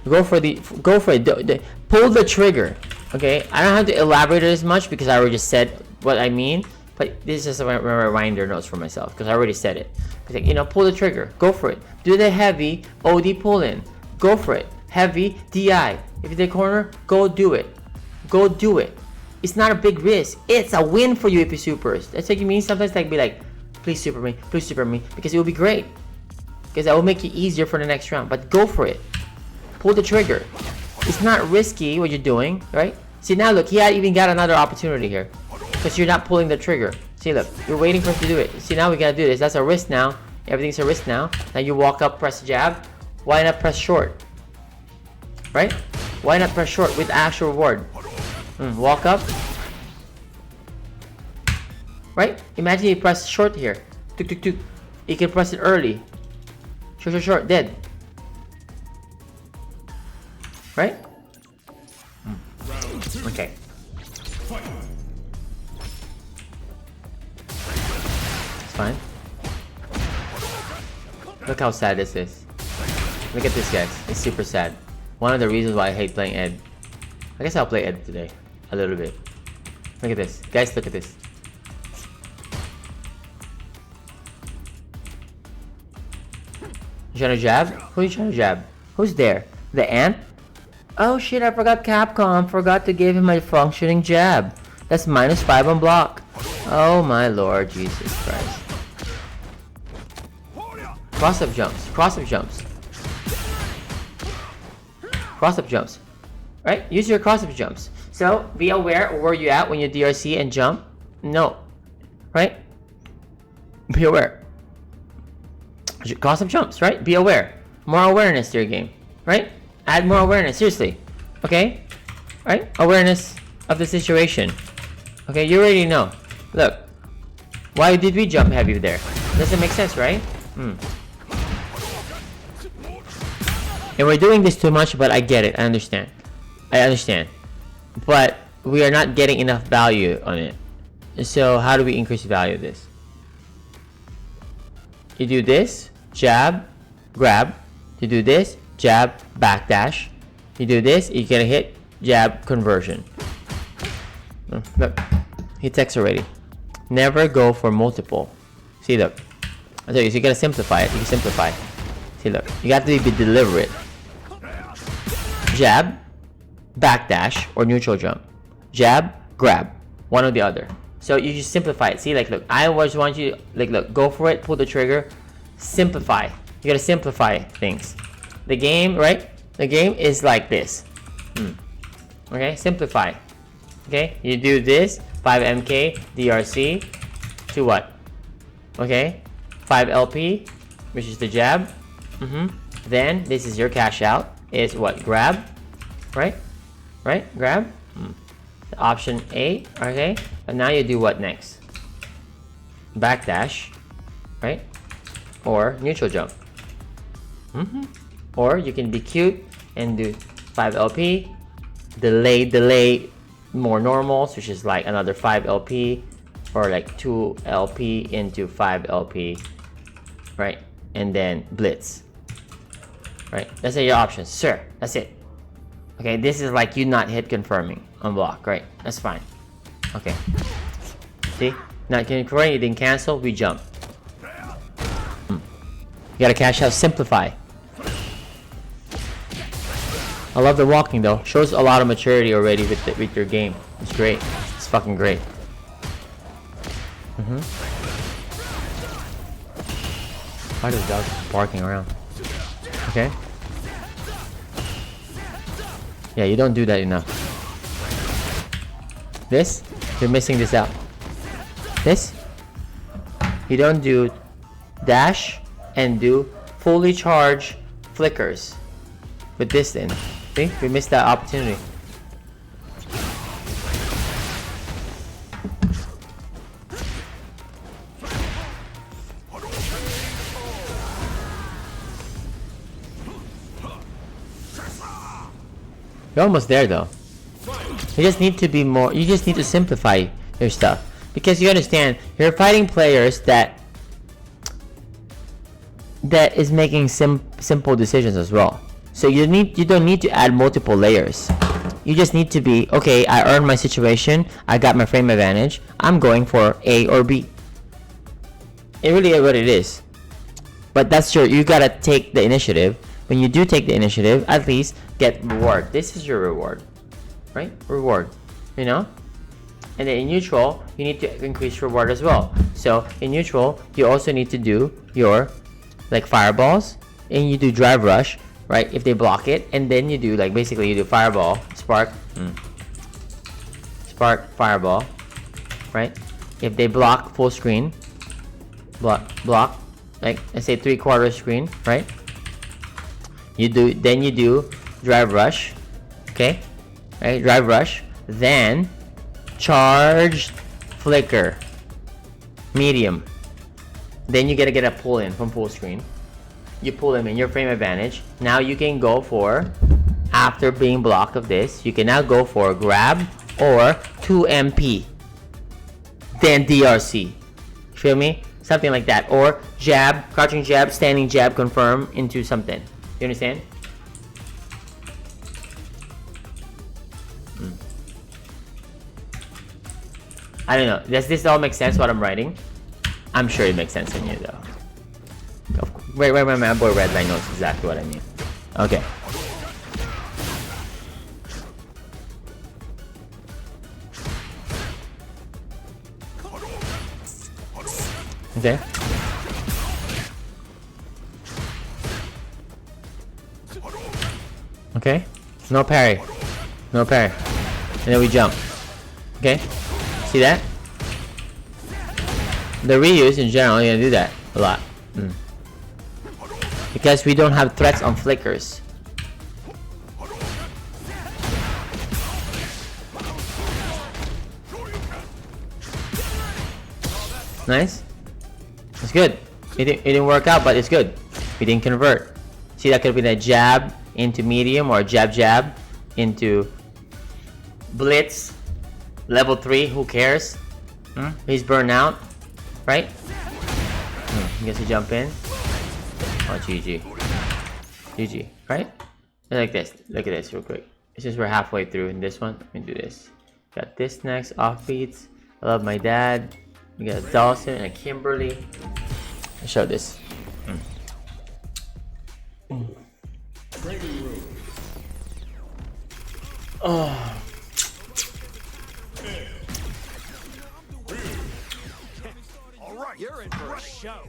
[SPEAKER 1] Go for it. Pull the trigger. Okay? I don't have to elaborate it as much because I already just said what I mean. But this is just a reminder notes for myself because I already said it. Like, you know, pull the trigger. Go for it. Do the heavy OD pull in. Go for it. Heavy DI. If you're the corner, go do it. Go do it. It's not a big risk. It's a win for you if you supers. That's what you mean. Sometimes like be like, please super me, because it will be great. Because that will make it easier for the next round. But go for it. Pull the trigger. It's not risky what you're doing, right? See now look, he even got another opportunity here. Because you're not pulling the trigger. See look, you're waiting for him to do it. See now we gotta do this. That's a risk now. Everything's a risk now. Now you walk up, press jab. Why not press short? Right? Why not press short with actual reward? Walk up. Right? Imagine you press short here. Tuk tuk tuk. You can press it early. Short, dead. Right? Okay. It's fine. Look how sad this is. Look at this, guys. It's super sad. One of the reasons why I hate playing Ed. I guess I'll play Ed today. A little bit. Look at this. Guys, look at this. You trying to jab? Who are you trying to jab? Who's there? The ant? Oh shit, I forgot Capcom. Forgot to give him a functioning jab. That's -5 on block. Oh my lord, Jesus Christ. Cross-up jumps. Cross-up jumps. Cross-up jumps. Right? Use your cross-up jumps. So, be aware of where you at when you DRC and jump. No. Right? Be aware. Cross-up jumps, right? Be aware. More awareness to your game. Right? Add more awareness. Seriously. Okay? Right? Awareness of the situation. Okay? You already know. Look. Why did we jump heavy there? Doesn't make sense, right? And we're doing this too much, but I get it. I understand. I understand. But we are not getting enough value on it. So how do we increase the value of this? You do this, jab, grab. You do this, jab, backdash. You do this, you get a hit, jab, conversion. Look, he texts already. Never go for multiple. See, look. I tell you, so you gotta simplify it. You can simplify. See, look. You got to be deliberate. Jab, backdash, or neutral jump. Jab, grab. One or the other. So you just simplify it. See, like, look. I always want you to, like, look. Go for it. Pull the trigger. Simplify. You gotta simplify things. The game, right? The game is like this. Okay? Simplify. Okay? You do this. 5MK, DRC. To what? Okay? 5LP, which is the jab. Then this is your cash out. Is what? Grab. Right? Right? Grab. The option A. Okay? And now you do what next? Backdash. Right? Or neutral jump. Or you can be cute and do 5LP. Delay more normals, which is like another 5LP. Or like 2LP into 5LP. Right? And then blitz. Right? That's your options. Sir, that's it. Okay, this is like you not hit confirming on block. Right? That's fine. Okay. See? Not confirming, you didn't cancel, we jump. You gotta cash out, simplify. I love the walking though. Shows a lot of maturity already with your game. It's great. It's fucking great. Why does dog barking around? Okay. Yeah, you don't do that enough. This, you're missing this out. This, you don't do dash and do fully charged flickers. With this then, see, we missed that opportunity. You're almost there though. You just need to be more, you just need to simplify your stuff. Because you understand, you're fighting players that is making simple decisions as well. So you don't need to add multiple layers. You just need to be, okay, I earned my situation, I got my frame advantage, I'm going for A or B. It really is what it is. But that's you gotta take the initiative. When you do take the initiative, at least get reward. This is your reward, right? Reward, you know? And then in neutral, you need to increase reward as well. So in neutral, you also need to do your like fireballs, and you do drive rush, right? If they block it, and then you do like basically you do fireball, spark, spark, fireball, right? If they block full screen, block, like let's say 3/4 screen, right? You do drive rush, okay? Right, drive rush, then charged flicker, medium. Then you gotta get a pull in from full screen. You pull him in your frame advantage. Now you can go for, after being blocked of this, you can now go for grab or 2MP. Then DRC. Feel me? Something like that. Or jab, crouching jab, standing jab, confirm into something. You understand? I don't know. Does this all make sense what I'm writing? I'm sure it makes sense in you though. Wait, my boy Redline knows exactly what I mean. Okay. Okay. Okay. No parry. No parry. And then we jump. Okay. See that? The reuse in general, you're gonna do that a lot. Because we don't have threats on flickers. Nice. It's good. It didn't work out, but it's good. We didn't convert. See, that could have been a jab into medium or a jab into blitz. Level 3, who cares? He's burned out, right? I guess you jump in. Oh, GG. GG, right? Like this. Look at this real quick. Since we're halfway through in this one, let me do this. Got this next, offbeats. I love my dad. We got a Dawson and a Kimberly. I'll show this. Oh.
[SPEAKER 2] All right, you're in for a show.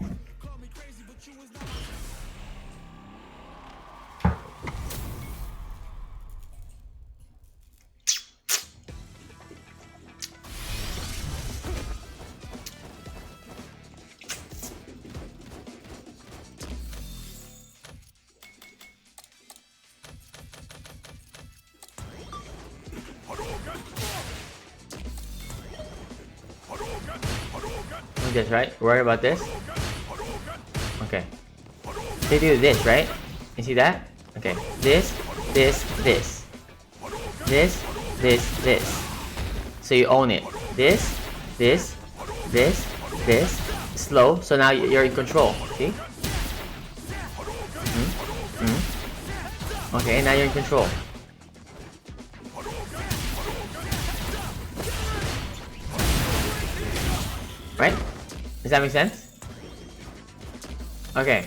[SPEAKER 1] Like this, right? Worry about this? Okay. They do this, right? You see that? Okay. This. This. So you own it. This. Slow. So now you're in control. See? Okay, now you're in control. Right? Does that make sense? Okay.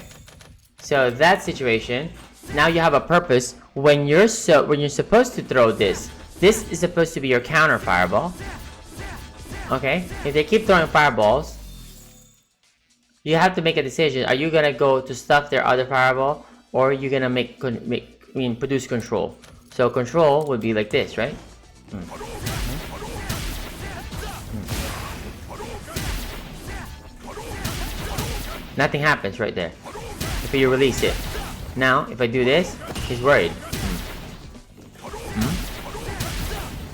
[SPEAKER 1] So that situation, now you have a purpose when you're supposed to throw this. This is supposed to be your counter fireball. Okay? If they keep throwing fireballs, you have to make a decision. Are you gonna go to stuff their other fireball, or are you gonna produce control? So control would be like this, right? Nothing happens right there. If you release it. Now, if I do this, he's worried.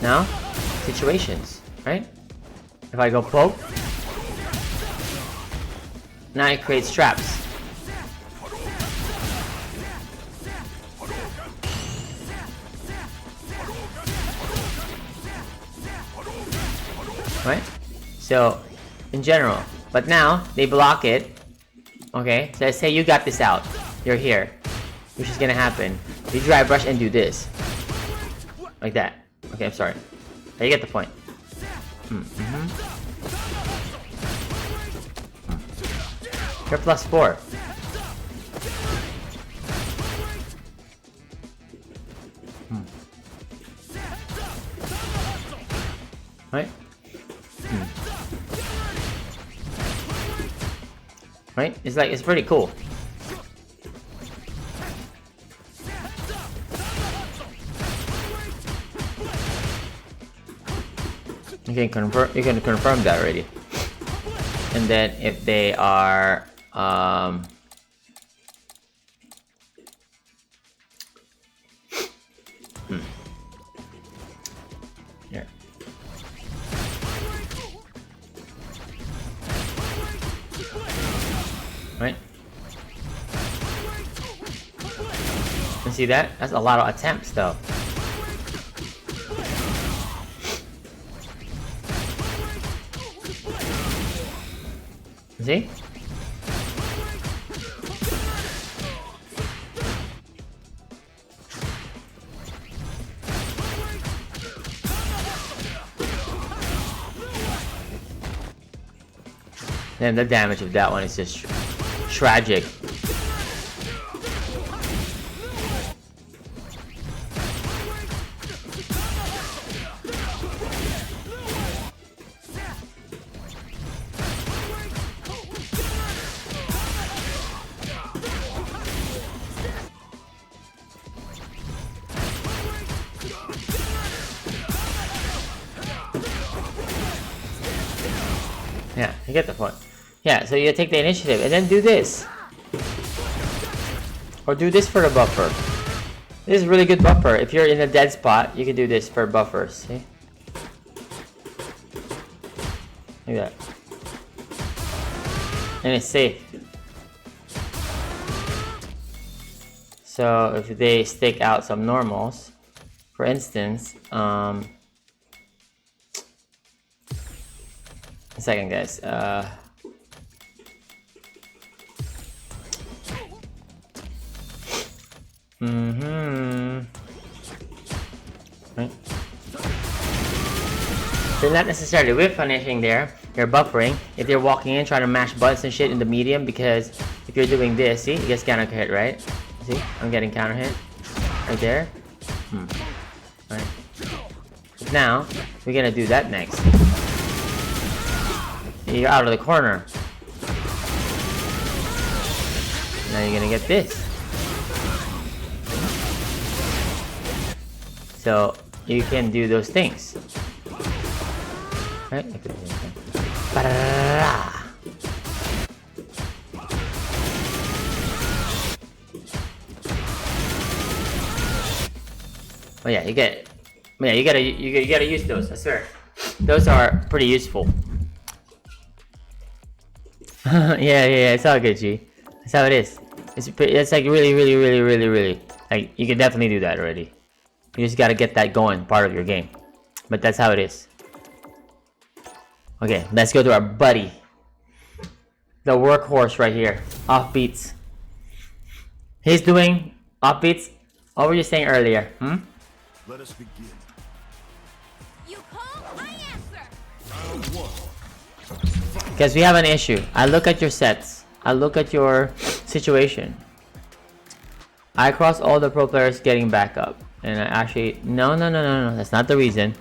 [SPEAKER 1] Now, situations, right? If I go poke, now it creates traps. Right? So, in general. But now, they block it. Okay, so let's say you got this out. You're here. Which is gonna happen. You dry brush and do this. Like that. Okay, I'm sorry. Now you get the point. You're +4. Right? Right? It's pretty cool. You can confirm that already. And then if they are here. Right? You see that? That's a lot of attempts though. See? Then the damage of that one is just tragic. Yeah, you get the point. Yeah, so you take the initiative and then do this. Or do this for the buffer. This is a really good buffer. If you're in a dead spot, you can do this for buffers. See? Look at that. And it's safe. So if they stick out some normals, for instance, a second, guys. Right. So not necessarily with finishing there, you're buffering. If you're walking in trying to mash buttons and shit in the medium, because if you're doing this, see, it gets counter hit, right? See, I'm getting counter hit right there. Right. Now we're gonna do that next. You're out of the corner. Now you're gonna get this. So you can do those things. Right? Oh yeah, you get it. Yeah, you gotta use those, I swear. Those are pretty useful. yeah, it's all good, G. That's how it is. It's like really, like, you can definitely do that already. You just gotta get that going, part of your game. But that's how it is. Okay, let's go to our buddy. The workhorse right here. Offbeats. He's doing offbeats. What were you saying earlier?
[SPEAKER 3] Let us begin.
[SPEAKER 4] You call, I answer.
[SPEAKER 3] Round one.
[SPEAKER 1] Because we have an issue. I look at your sets. I look at your situation. I cross all the pro players getting back up. And I actually... No. That's not the reason.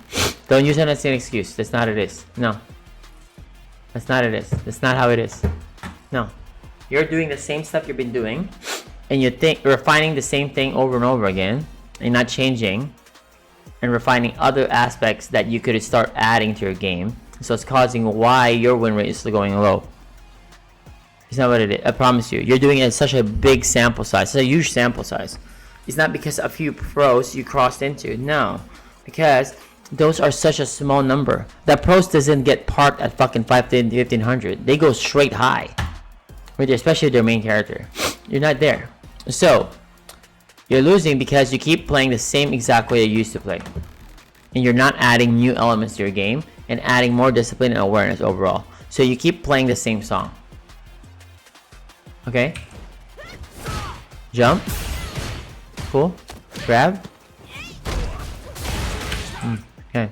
[SPEAKER 1] Don't use it as an excuse. That's not it is. No. That's not it is. That's not how it is. No. You're doing the same stuff you've been doing. And you're refining the same thing over and over again. And not changing. And refining other aspects that you could start adding to your game. So it's causing why your win rate is going low. It's not what it is. I promise you. You're doing it at such a big sample size. It's a huge sample size. It's not because a few pros you crossed into. No. Because those are such a small number. The pros doesn't get parked at fucking 1500. They go straight high. Right there, especially their main character. You're not there. So, you're losing because you keep playing the same exact way you used to play. And you're not adding new elements to your game and adding more discipline and awareness overall. So you keep playing the same song. Okay? Jump. Cool. Grab. Okay.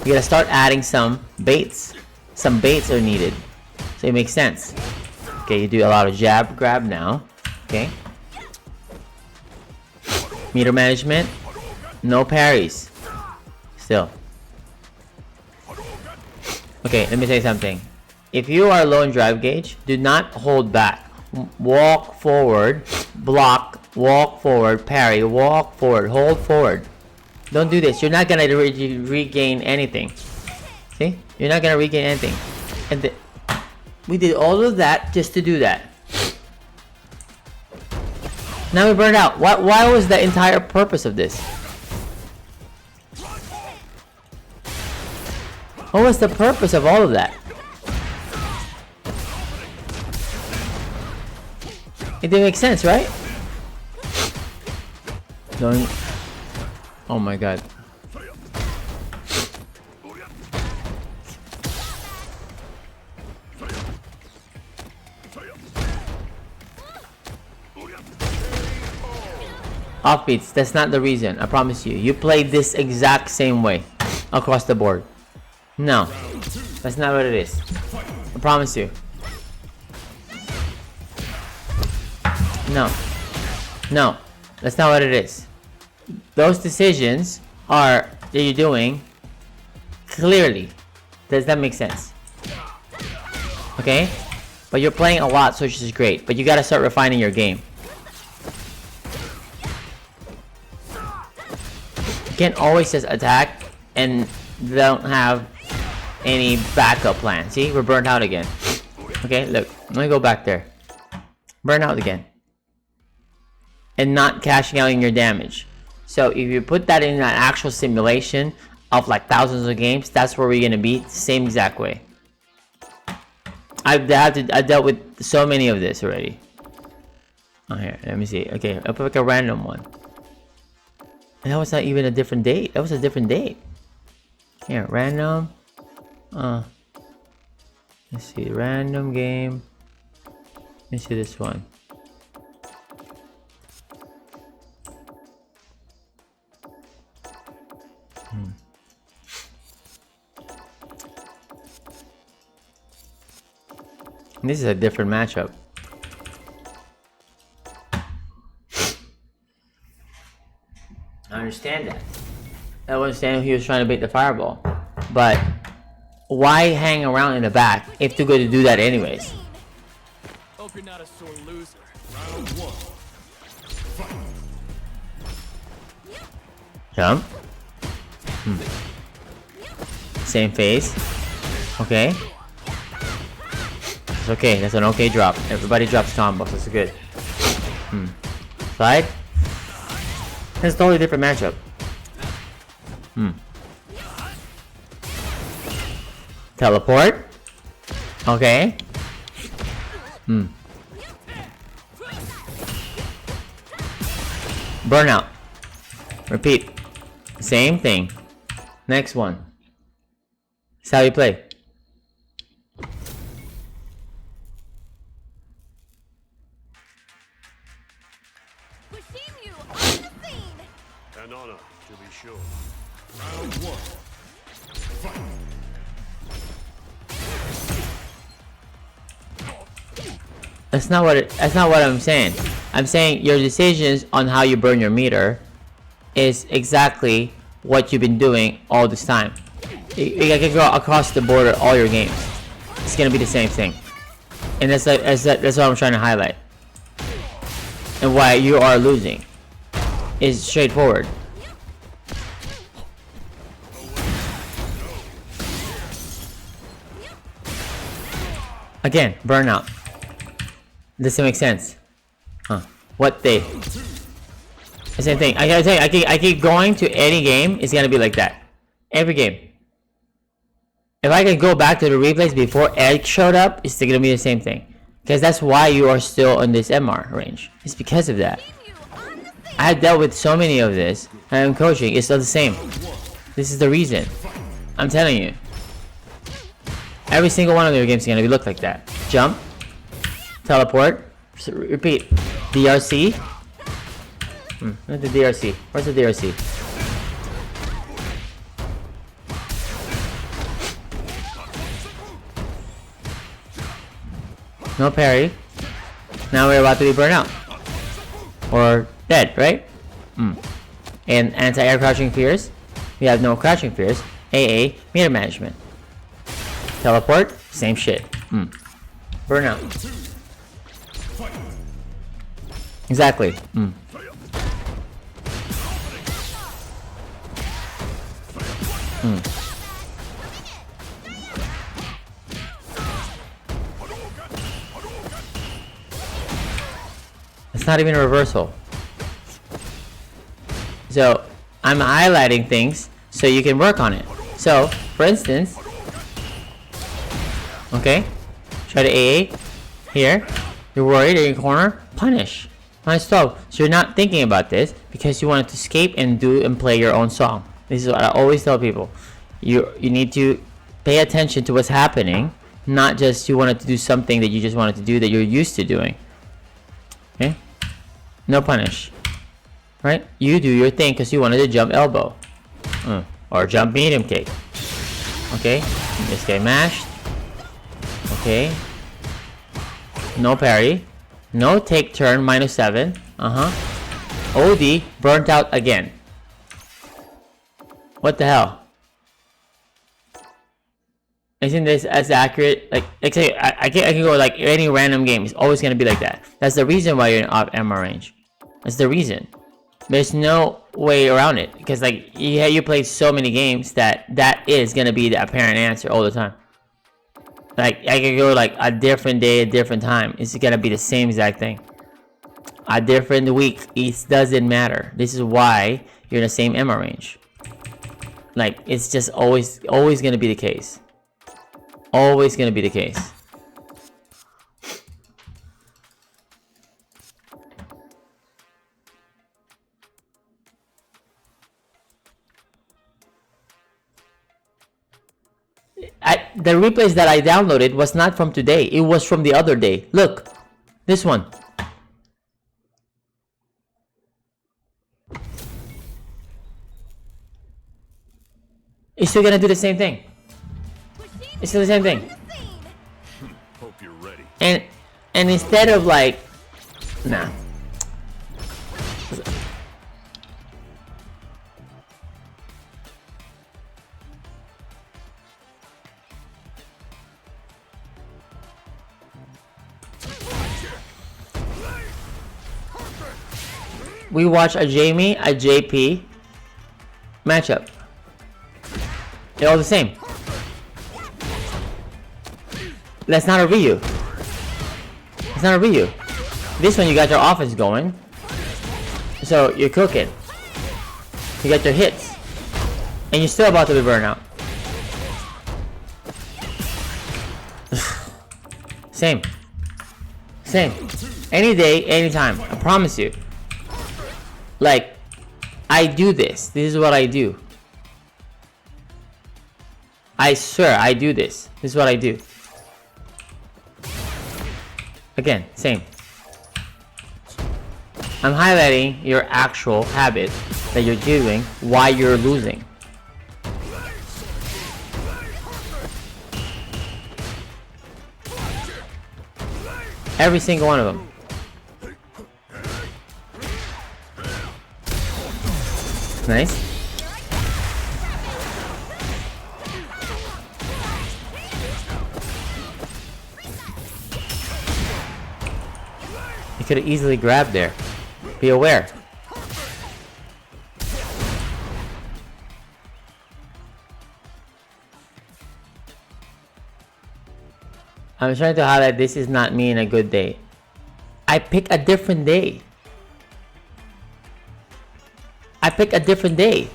[SPEAKER 1] You gotta start adding some baits. Some baits are needed. So it makes sense. Okay, you do a lot of jab, grab now. Okay. Meter management. No parries. Still. Okay, let me say something. If you are low in drive gauge, do not hold back. Walk forward, block, walk forward, parry, walk forward, hold forward. Don't do this. You're not gonna regain anything. See? You're not gonna regain anything. And we did all of that just to do that. Now we burned out. Why was the entire purpose of this? What was the purpose of all of that? It didn't make sense, right? Don't... Oh my god. Offbeats, that's not the reason. I promise you. You play this exact same way across the board. No, that's not what it is. I promise you. No. No. That's not what it is. Those decisions are that you're doing clearly. Does that make sense? Okay? But you're playing a lot, so which is great. But you gotta start refining your game. You can't always just attack and don't have any backup plan. See? We're burnt out again. Okay, look. Let me go back there. Burn out again. And not cashing out in your damage. So if you put that in an actual simulation of like thousands of games, that's where we're gonna be. Same exact way. I've dealt with so many of this already. Oh, here, let me see. Okay, I'll pick a random one. And that was not even a different date. That was a different date. Here, random. Let's see, random game. Let me see this one. This is a different matchup. I understand that. I understand he was trying to bait the fireball. But why hang around in the back if you're going to do that anyways?
[SPEAKER 2] Hope you're not a sore loser.
[SPEAKER 3] Round one.
[SPEAKER 1] Jump. Same phase. Okay. It's okay. That's an okay drop. Everybody drops combos. That's good. Slide. That's a totally different matchup. Teleport. Okay. Burnout. Repeat. Same thing. Next one. That's how you play.
[SPEAKER 4] Pushing you on the scene.
[SPEAKER 3] An honor, to be sure. Round one. Fight.
[SPEAKER 1] That's not what I'm saying. I'm saying your decisions on how you burn your meter is exactly what you've been doing all this time. You can go across the board at all your games. It's gonna be the same thing. And that's what I'm trying to highlight. And why you are losing is straightforward. Again, burnout. Doesn't make sense. Huh. What date? The same thing. I gotta tell you, I keep going to any game, it's gonna be like that. Every game. If I can go back to the replays before Eric showed up, it's gonna be the same thing. Because that's why you are still in this MR range. It's because of that. I have dealt with so many of this, and I'm coaching, it's still the same. This is the reason. I'm telling you. Every single one of your games is gonna look like that. Jump. Teleport. Repeat. DRC. Where's the DRC? Where's the DRC? No parry. Now we're about to be burned out. Or dead, right? And anti-air crouching fears. We have no crouching fears. AA, meter management. Teleport, same shit. Burnout. Exactly. It's not even a reversal. So I'm highlighting things so you can work on it. So, for instance, okay, try to AA here. You're worried in your corner. Punish. Nice throw. So you're not thinking about this because you wanted to escape and do and play your own song. This is what I always tell people. You need to pay attention to what's happening, not just you wanted to do something that you just wanted to do that you're used to doing. Okay? No punish. Right? You do your thing because you wanted to jump elbow. Or jump medium kick. Okay? This guy mashed. Okay. No parry. No take turn, -7. OD, burnt out again. What the hell? Isn't this as accurate? Like say, I can go like any random game. It's always gonna be like that. That's the reason why you're in off ammo range. That's the reason. There's no way around it. Because like, yeah, you played so many games that is gonna be the apparent answer all the time. Like, I can go like a different day, a different time. It's gonna be the same exact thing. A different week, it doesn't matter. This is why you're in the same ammo range. Like, it's just always gonna be the case. Always gonna be the case. The replays that I downloaded was not from today. It was from the other day. Look, this one. It's still gonna do the same thing. It's still the same thing.
[SPEAKER 3] Hope you're ready.
[SPEAKER 1] And instead of like, nah. We watch a Jamie, a JP matchup. They're all the same. That's not a Ryu. It's not a Ryu. This one you got your offense going. So you're cooking. You got your hits. And you're still about to be burned out. Same. Same. Any day, anytime. I promise you. Like, I do this. This is what I do. I swear, I do this. This is what I do. Again, same. I'm highlighting your actual habit that you're doing while you're losing. Every single one of them. Nice. You could have easily grabbed there. Be aware. I'm trying to highlight this is not me in a good day. I pick a different day. I pick a different day.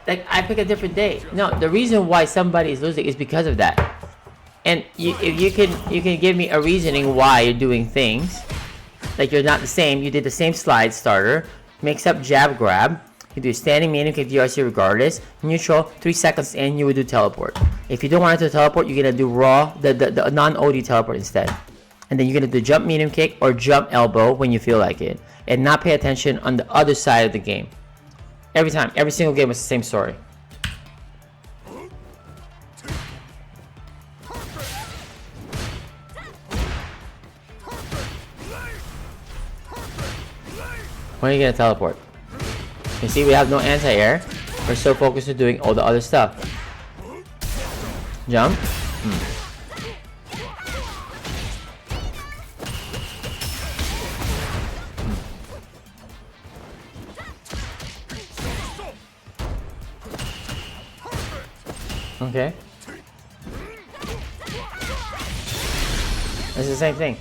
[SPEAKER 1] Like, I pick a different day. No, the reason why somebody is losing is because of that. And if you can give me a reasoning why you're doing things, like you're not the same. You did the same slide starter, mix up jab grab. You do standing medium kick DRC regardless. Neutral, 3 seconds in, you would do teleport. If you don't want to teleport, you're gonna do raw, the non-OD teleport instead. And then you're gonna do jump medium kick or jump elbow when you feel like it. And not pay attention on the other side of the game. Every time, every single game was the same story. When are you gonna teleport? You see, we have no anti-air. We're so focused on doing all the other stuff. Jump. Okay. It's the same thing.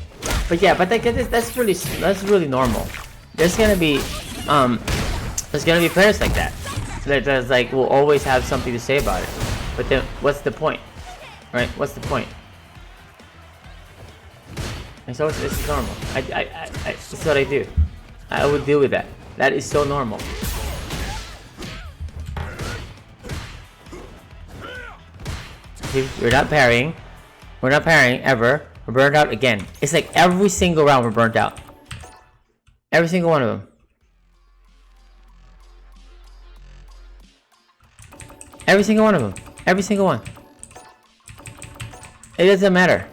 [SPEAKER 1] But yeah, but that's really normal. There's gonna be players like that. That's like will always have something to say about it. But then what's the point? Right? What's the point? And so it's normal. It's what I do. I would deal with that. That is so normal. We're not parrying. We're not parrying ever. We're burned out again. It's like every single round we're burnt out. Every single one of them. Every single one of them. Every single one. It doesn't matter.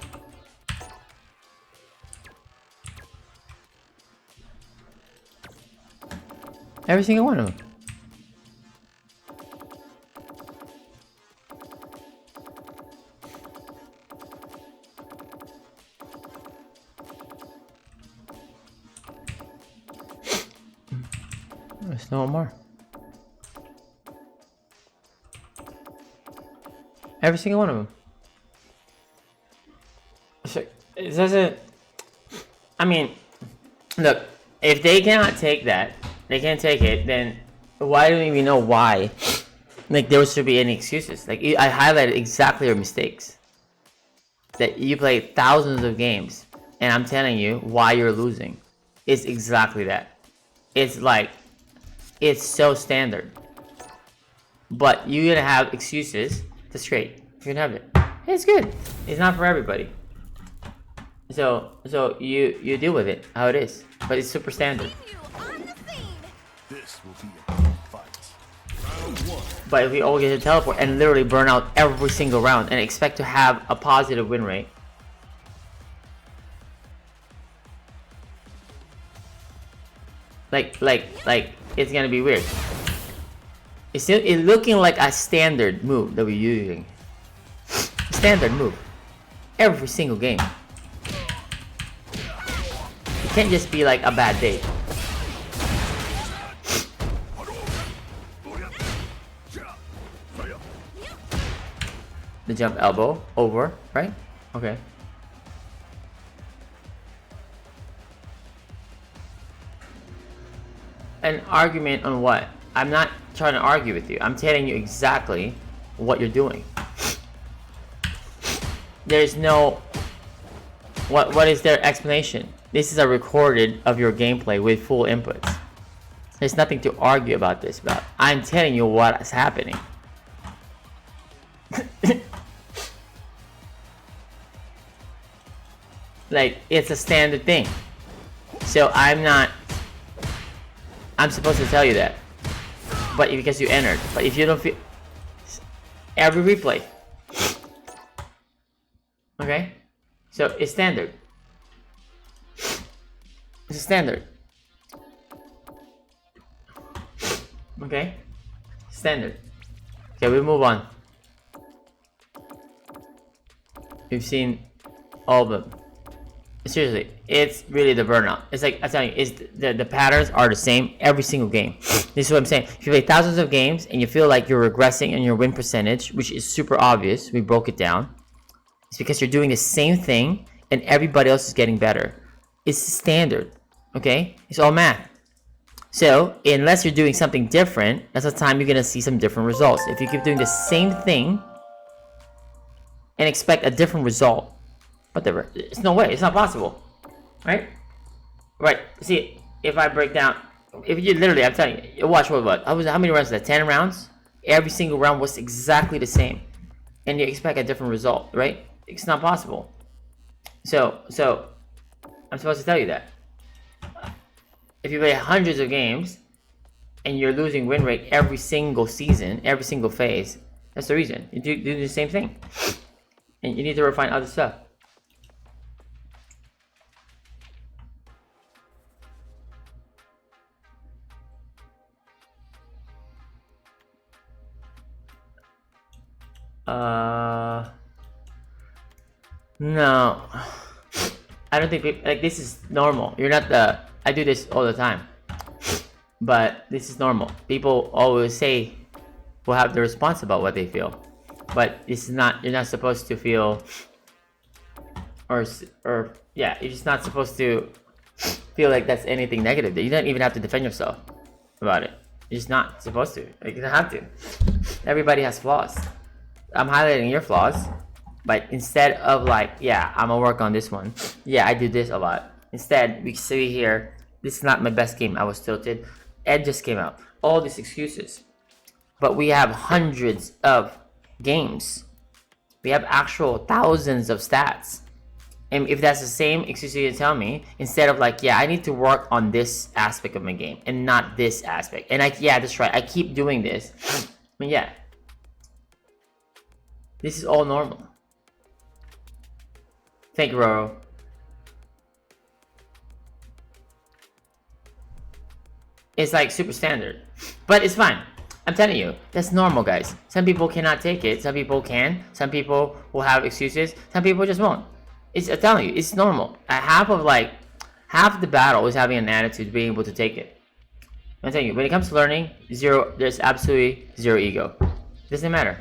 [SPEAKER 1] Every single one of them. There's no more. Every single one of them. So it doesn't. I mean, look. If they cannot take that, they can't take it. Then why don't we know why? Like there should be any excuses. Like I highlighted exactly your mistakes. That you play thousands of games, and I'm telling you why you're losing. It's exactly that. It's like, it's so standard. But you're gonna have excuses. That's great. You can have it. It's good. It's not for everybody. So you deal with it how it is. But it's super standard.
[SPEAKER 4] You on the scene.
[SPEAKER 3] This will be a good fight. Round 1.
[SPEAKER 1] But if we all get to teleport and literally burn out every single round and expect to have a positive win rate, like it's gonna be weird. It's looking like a standard move that we're using. Standard move. Every single game. It can't just be like a bad day. The jump elbow over, right? Okay. An argument on what? I'm not trying to argue with you. I'm telling you exactly what you're doing. There's no... What is their explanation? This is a recorded of your gameplay with full inputs. There's nothing to argue about this about. I'm telling you what is happening. Like, it's a standard thing. So I'm supposed to tell you that. But because you entered. But if you don't feel... Every replay. Okay? So it's standard. It's a standard. Okay? Standard. Okay, we move on. We've seen all of them. Seriously, it's really the burnout. It's like, I'm telling you, it's the patterns are the same every single game. This is what I'm saying. If you play thousands of games and you feel like you're regressing in your win percentage, which is super obvious, we broke it down. It's because you're doing the same thing and everybody else is getting better. It's standard, okay? It's all math. So, unless you're doing something different, that's the time you're gonna see some different results. If you keep doing the same thing and expect a different result, whatever, it's no way, it's not possible, right? Right, see, if I break down, if you literally, I'm telling you, watch what, how many rounds was that, 10 rounds? Every single round was exactly the same. And you expect a different result, right? It's not possible. So, I'm supposed to tell you that. If you play hundreds of games, and you're losing win rate every single season, every single phase, that's the reason. You do the same thing. And you need to refine other stuff. No. I don't think people, like, this is normal. You're not the... I do this all the time. But this is normal. People always say, will have the response about what they feel. But this is not... You're not supposed to feel... Or yeah, you're just not supposed to feel like that's anything negative. You don't even have to defend yourself about it. You're just not supposed to. Like, you don't have to. Everybody has flaws. I'm highlighting your flaws. But instead of like, yeah, I'm gonna work on this one. Yeah, I do this a lot. Instead, we see here, this is not my best game. I was tilted. Ed just came out. All these excuses. But we have hundreds of games. We have actual thousands of stats. And if that's the same excuse you tell me, instead of like, yeah, I need to work on this aspect of my game and not this aspect. And yeah, that's right. I keep doing this. I mean, yeah. This is all normal. Thank you, Roro. It's like super standard, but it's fine. I'm telling you, that's normal, guys. Some people cannot take it. Some people can. Some people will have excuses. Some people just won't. I'm telling you, it's normal. Half the battle is having an attitude, being able to take it. I'm telling you, when it comes to learning, there's absolutely zero ego. Doesn't matter.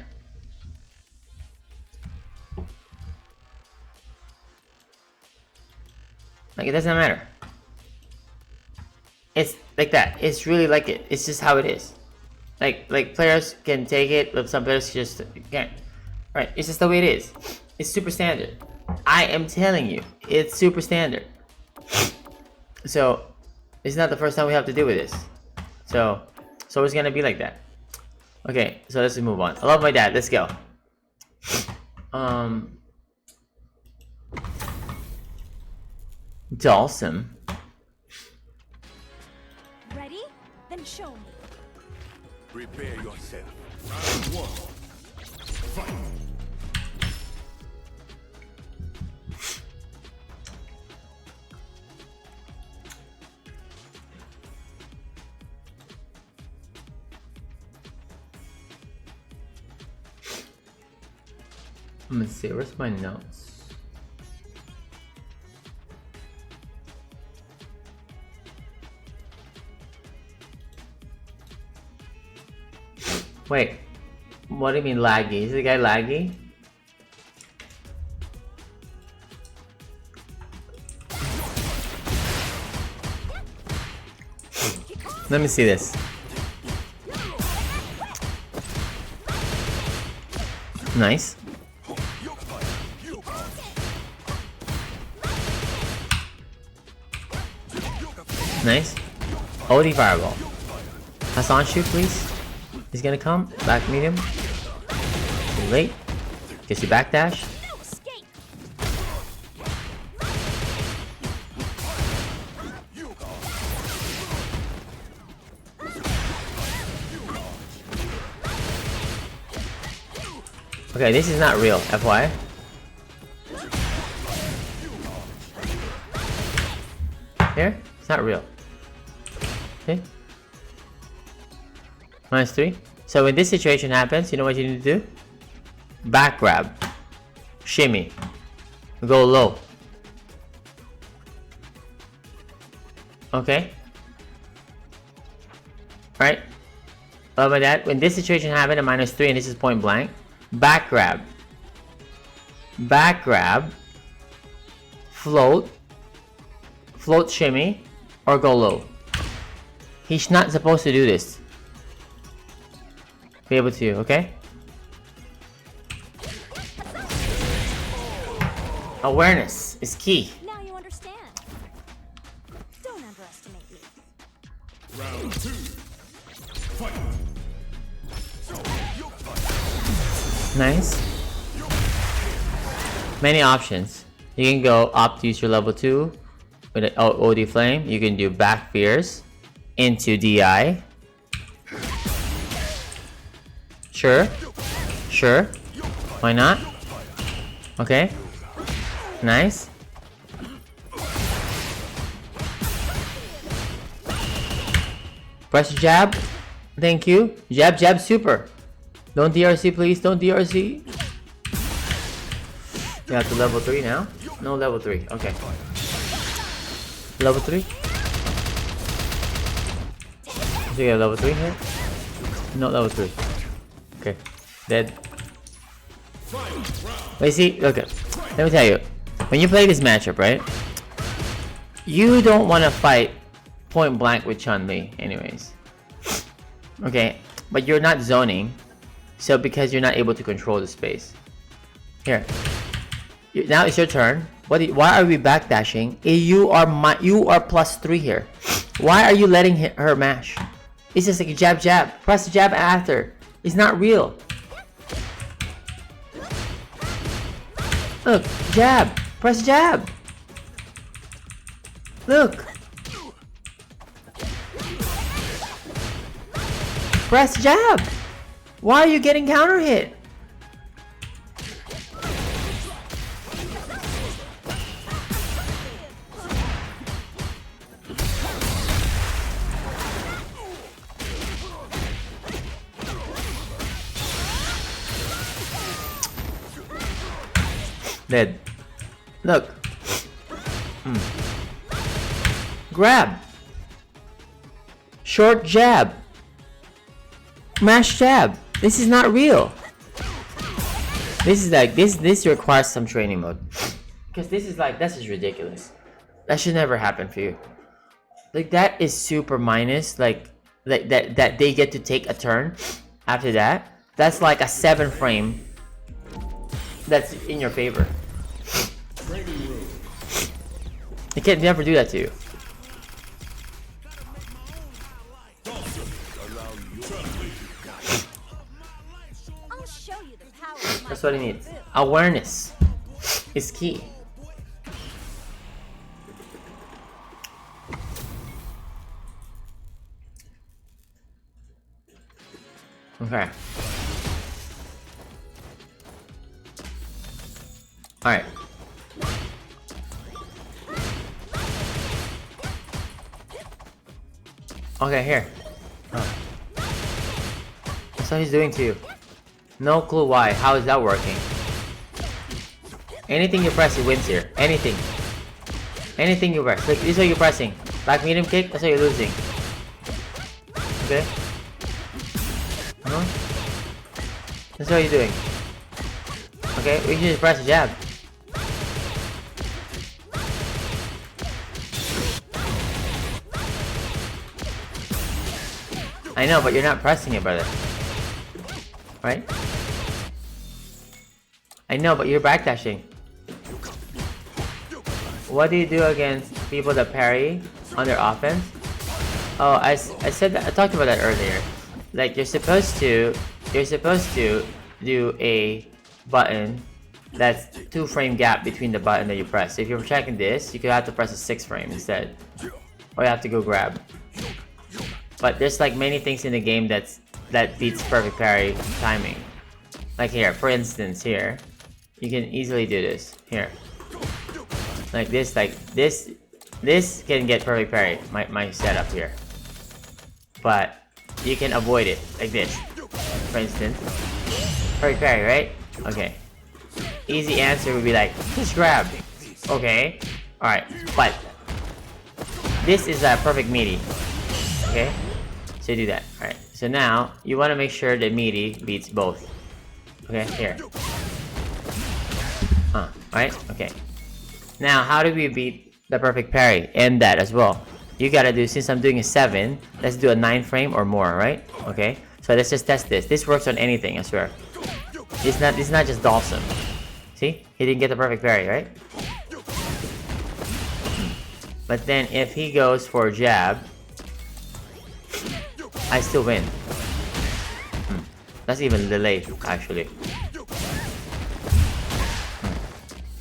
[SPEAKER 1] Like, it doesn't matter. It's like that. It's really like it. It's just how it is. Like players can take it, but some players just can't. Right? It's just the way it is. It's super standard. I am telling you, it's super standard. So, it's not the first time we have to deal with this. So it's gonna be like that. Okay, so let's move on. I love my dad. Let's go. Dawson.
[SPEAKER 4] Ready? Then show me.
[SPEAKER 3] Prepare yourself. Round 1. Fight.
[SPEAKER 1] Let me see, where's my notes? Wait, what do you mean laggy? Is the guy laggy? Let me see this. Nice. Nice. OD fireball. Hassan shoot, please. He's gonna come. Back medium. Too late. Gets you backdash.
[SPEAKER 4] No escape.
[SPEAKER 1] Okay, this is not real, FYI. Here? It's not real. Okay. -3. So when this situation happens, you know what you need to do? Back grab. Shimmy. Go low. Okay? Right? Love my dad. When this situation happened at -3 and this is point blank, back grab. Back grab. Float. Float shimmy. Or go low. He's not supposed to do this. Be able to, okay? Awareness is key.
[SPEAKER 4] Now you understand. Don't underestimate me.
[SPEAKER 3] Round 2. Fight.
[SPEAKER 1] Nice. Many options. You can go opt to use your level 2 with an OD flame. You can do back fears into DI. Sure. Sure. Why not? Okay. Nice. Press jab. Thank you. Jab, jab, super. Don't DRC, please. Don't DRC. You have to level 3 now? No level 3. Okay. Level 3? So you get level 3 here? No level 3. Okay. Dead. Wait, see? Look. Let me tell you. When you play this matchup, right? You don't want to fight point blank with Chun-Li anyways. Okay. But you're not zoning. So because you're not able to control the space. Here. Now it's your turn. Why are we backdashing? You are +3 here. Why are you letting her mash? It's just like a jab jab. Press the jab after. It's not real. Look, jab. Press jab. Look. Press jab. Why are you getting counter hit? Dead. Look. Grab. Short jab. Mash jab. This is not real. This is like this requires some training mode. Because this is ridiculous. That should never happen for you. Like that is super minus. Like that they get to take a turn after that. That's like a 7 frame. That's in your favor. They can't never do that to you.
[SPEAKER 4] I'll show you the power of my
[SPEAKER 1] That's what it needs. Awareness is key. Okay. Alright. Okay, here. Oh. That's what he's doing to you. No clue why. How is that working? Anything you press, it wins here. Anything. Anything you press. Look, this is what you're pressing. Back medium kick, that's what you're losing. Okay? That's what you're doing. Okay, we should just press a jab. I know, but you're not pressing it, brother. Right? I know, but you're backdashing. What do you do against people that parry on their offense? Oh, I said that, I talked about that earlier. Like you're supposed to do a button that's 2 frame gap between the button that you press. So if you're checking this, you could have to press a 6 frame instead, or you have to go grab. But there's like many things in the game that beats perfect parry timing. Like here, for instance, here you can easily do this. Here, like this can get perfect parry. My setup here, but you can avoid it like this. For instance, perfect parry, right? Okay. Easy answer would be like just grab. Okay. All right, but this is a perfect meaty. Okay. So do that. Alright, so now you want to make sure that meaty beats both. Okay, here. Alright, okay. Now, how do we beat the perfect parry and that as well? You gotta do, since I'm doing a 7, let's do a 9 frame or more, right? Okay, so let's just test this. This works on anything, I swear. It's not just Dawson. See? He didn't get the perfect parry, right? But then if he goes for a jab, I still win. That's even delayed, actually.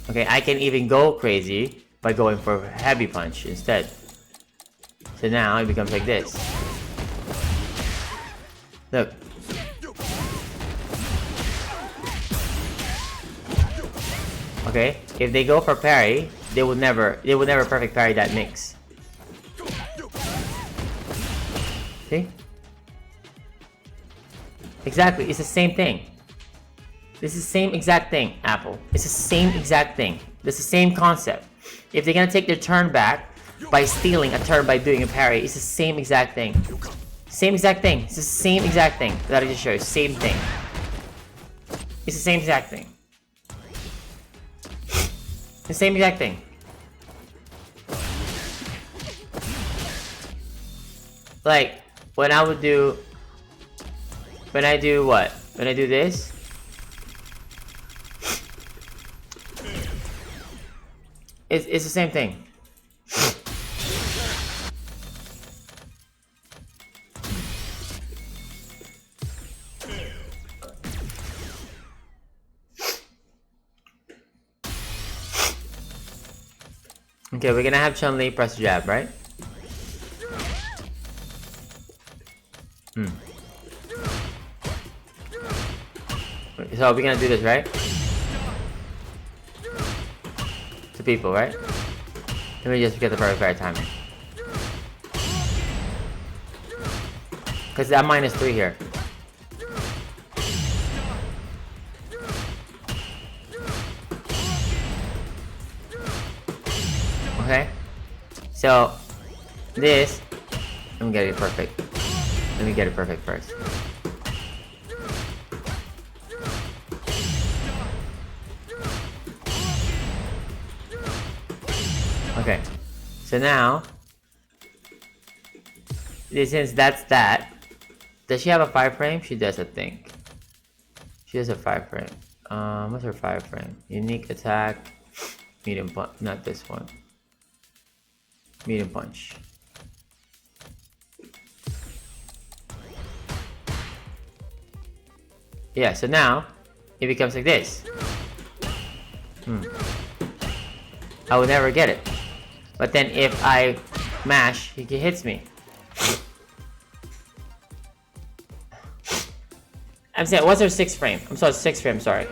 [SPEAKER 1] Okay, I can even go crazy by going for heavy punch instead. So now it becomes like this. Look. Okay, if they go for parry, they would never perfect parry that mix. See? Exactly, it's the same thing. This is the same exact thing, Apple. It's the same exact thing. It's the same concept. If they're gonna take their turn back by stealing a turn by doing a parry, it's the same exact thing. Same exact thing. It's the same exact thing that I just showed you. Same thing. It's the same exact thing. The same exact thing. Like, when I do what? When I do this? It's the same thing. Okay, we're gonna have Chun-Li press jab, right? So we're gonna do this, right? To people, right? Let me just get the perfect timing. Cause I'm -3 here. Okay? So, this... Let me get it perfect. Let me get it perfect first. Okay. So now... Since that's that... Does she have a 5 frame? She does, I think. She has a 5 frame. What's her 5 frame? Unique attack... Medium punch, not this one. Medium punch. Yeah, so now it becomes like this. I would never get it. But then if I mash, he hits me. I'm saying, what's her 6 frame? I'm sorry, 6 frame, sorry.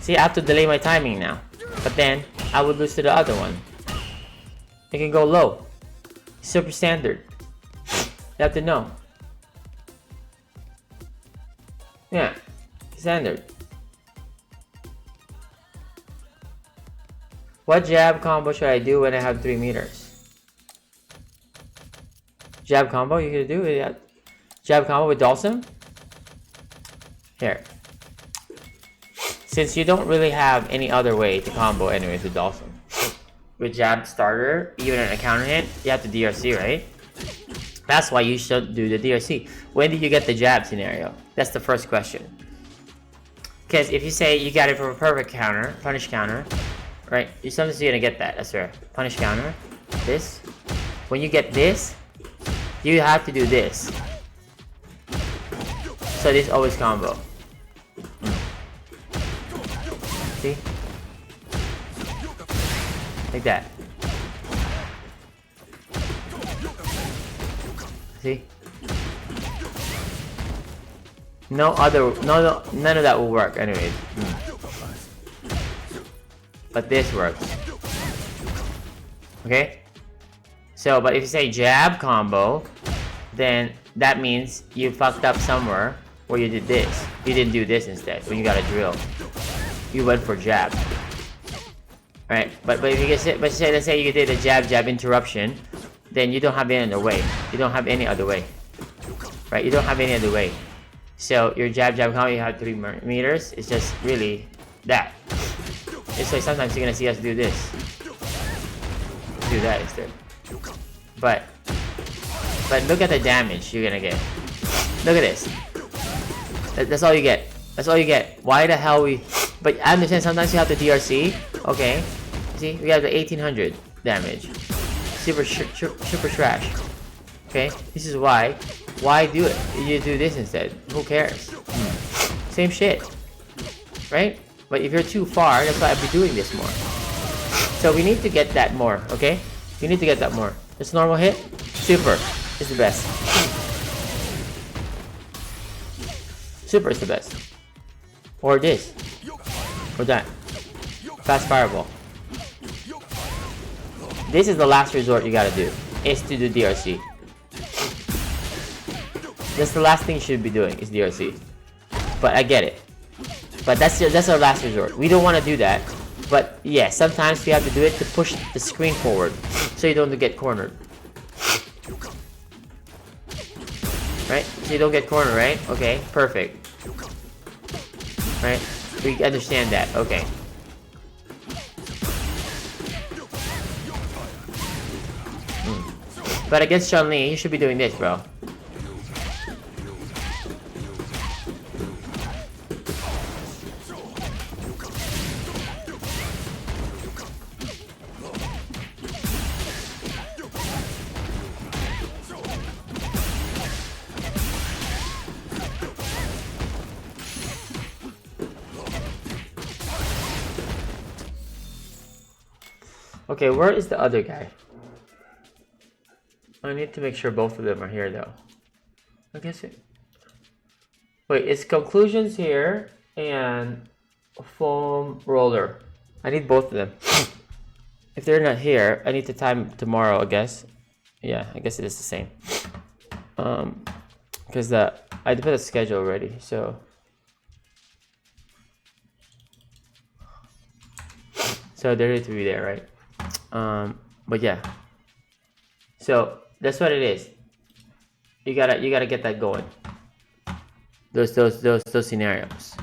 [SPEAKER 1] See, I have to delay my timing now. But then, I would lose to the other one. It can go low. Super standard. You have to know. Yeah, standard. What jab combo should I do when I have 3 meters? Jab combo you can do? Yeah. Jab combo with Dawson? Here. Since you don't really have any other way to combo anyways with Dawson. With jab starter, even in a counter hit, you have to DRC, right? That's why you should do the DRC. When did you get the jab scenario? That's the first question. Because if you say you got it from a perfect counter, punish counter, right? You're sometimes gonna get that, that's right. Punish counter, this. When you get this, you have to do this. So this always combo. See? Like that. See? None of that will work anyways. But this works. Okay? So, but if you say jab combo, then that means you fucked up somewhere where you did this. You didn't do this instead when you got a drill. You went for jab. Right? But if you get let's say you did a jab interruption, then you don't have any other way. You don't have any other way. Right? You don't have any other way. So your jab combo, you have 3 meters. It's just really that. It's like sometimes you're gonna see us do this. Do that instead. But look at the damage you're gonna get. Look at this. That's all you get. That's all you get. Why the hell we... But I understand sometimes you have to DRC. Okay. See? We have the 1800 damage. Super trash. Okay? This is why. Why do it? You do this instead. Who cares? Same shit. Right? But if you're too far, that's why I'll be doing this more. So we need to get that more. Okay? We need to get that more. This normal hit. Super is the best. Super is the best. Or this. Or that. Fast fireball. This is the last resort you gotta do. Is to do DRC. That's the last thing you should be doing is DRC. But I get it. But that's our last resort. We don't want to do that. But yeah, sometimes we have to do it to push the screen forward. So you don't get cornered. Right? So you don't get cornered, right? Okay, perfect. Right? We understand that. Okay. But against Chun-Li, you should be doing this, bro. Okay, where is the other guy? I need to make sure both of them are here though. I guess it... Wait, it's conclusions here and foam roller. I need both of them. If they're not here, I need to time tomorrow, I guess. Yeah, I guess it is the same. Because I put a schedule already, so... So they need to be there, right? But yeah. So that's what it is. You gotta get that going. Those scenarios.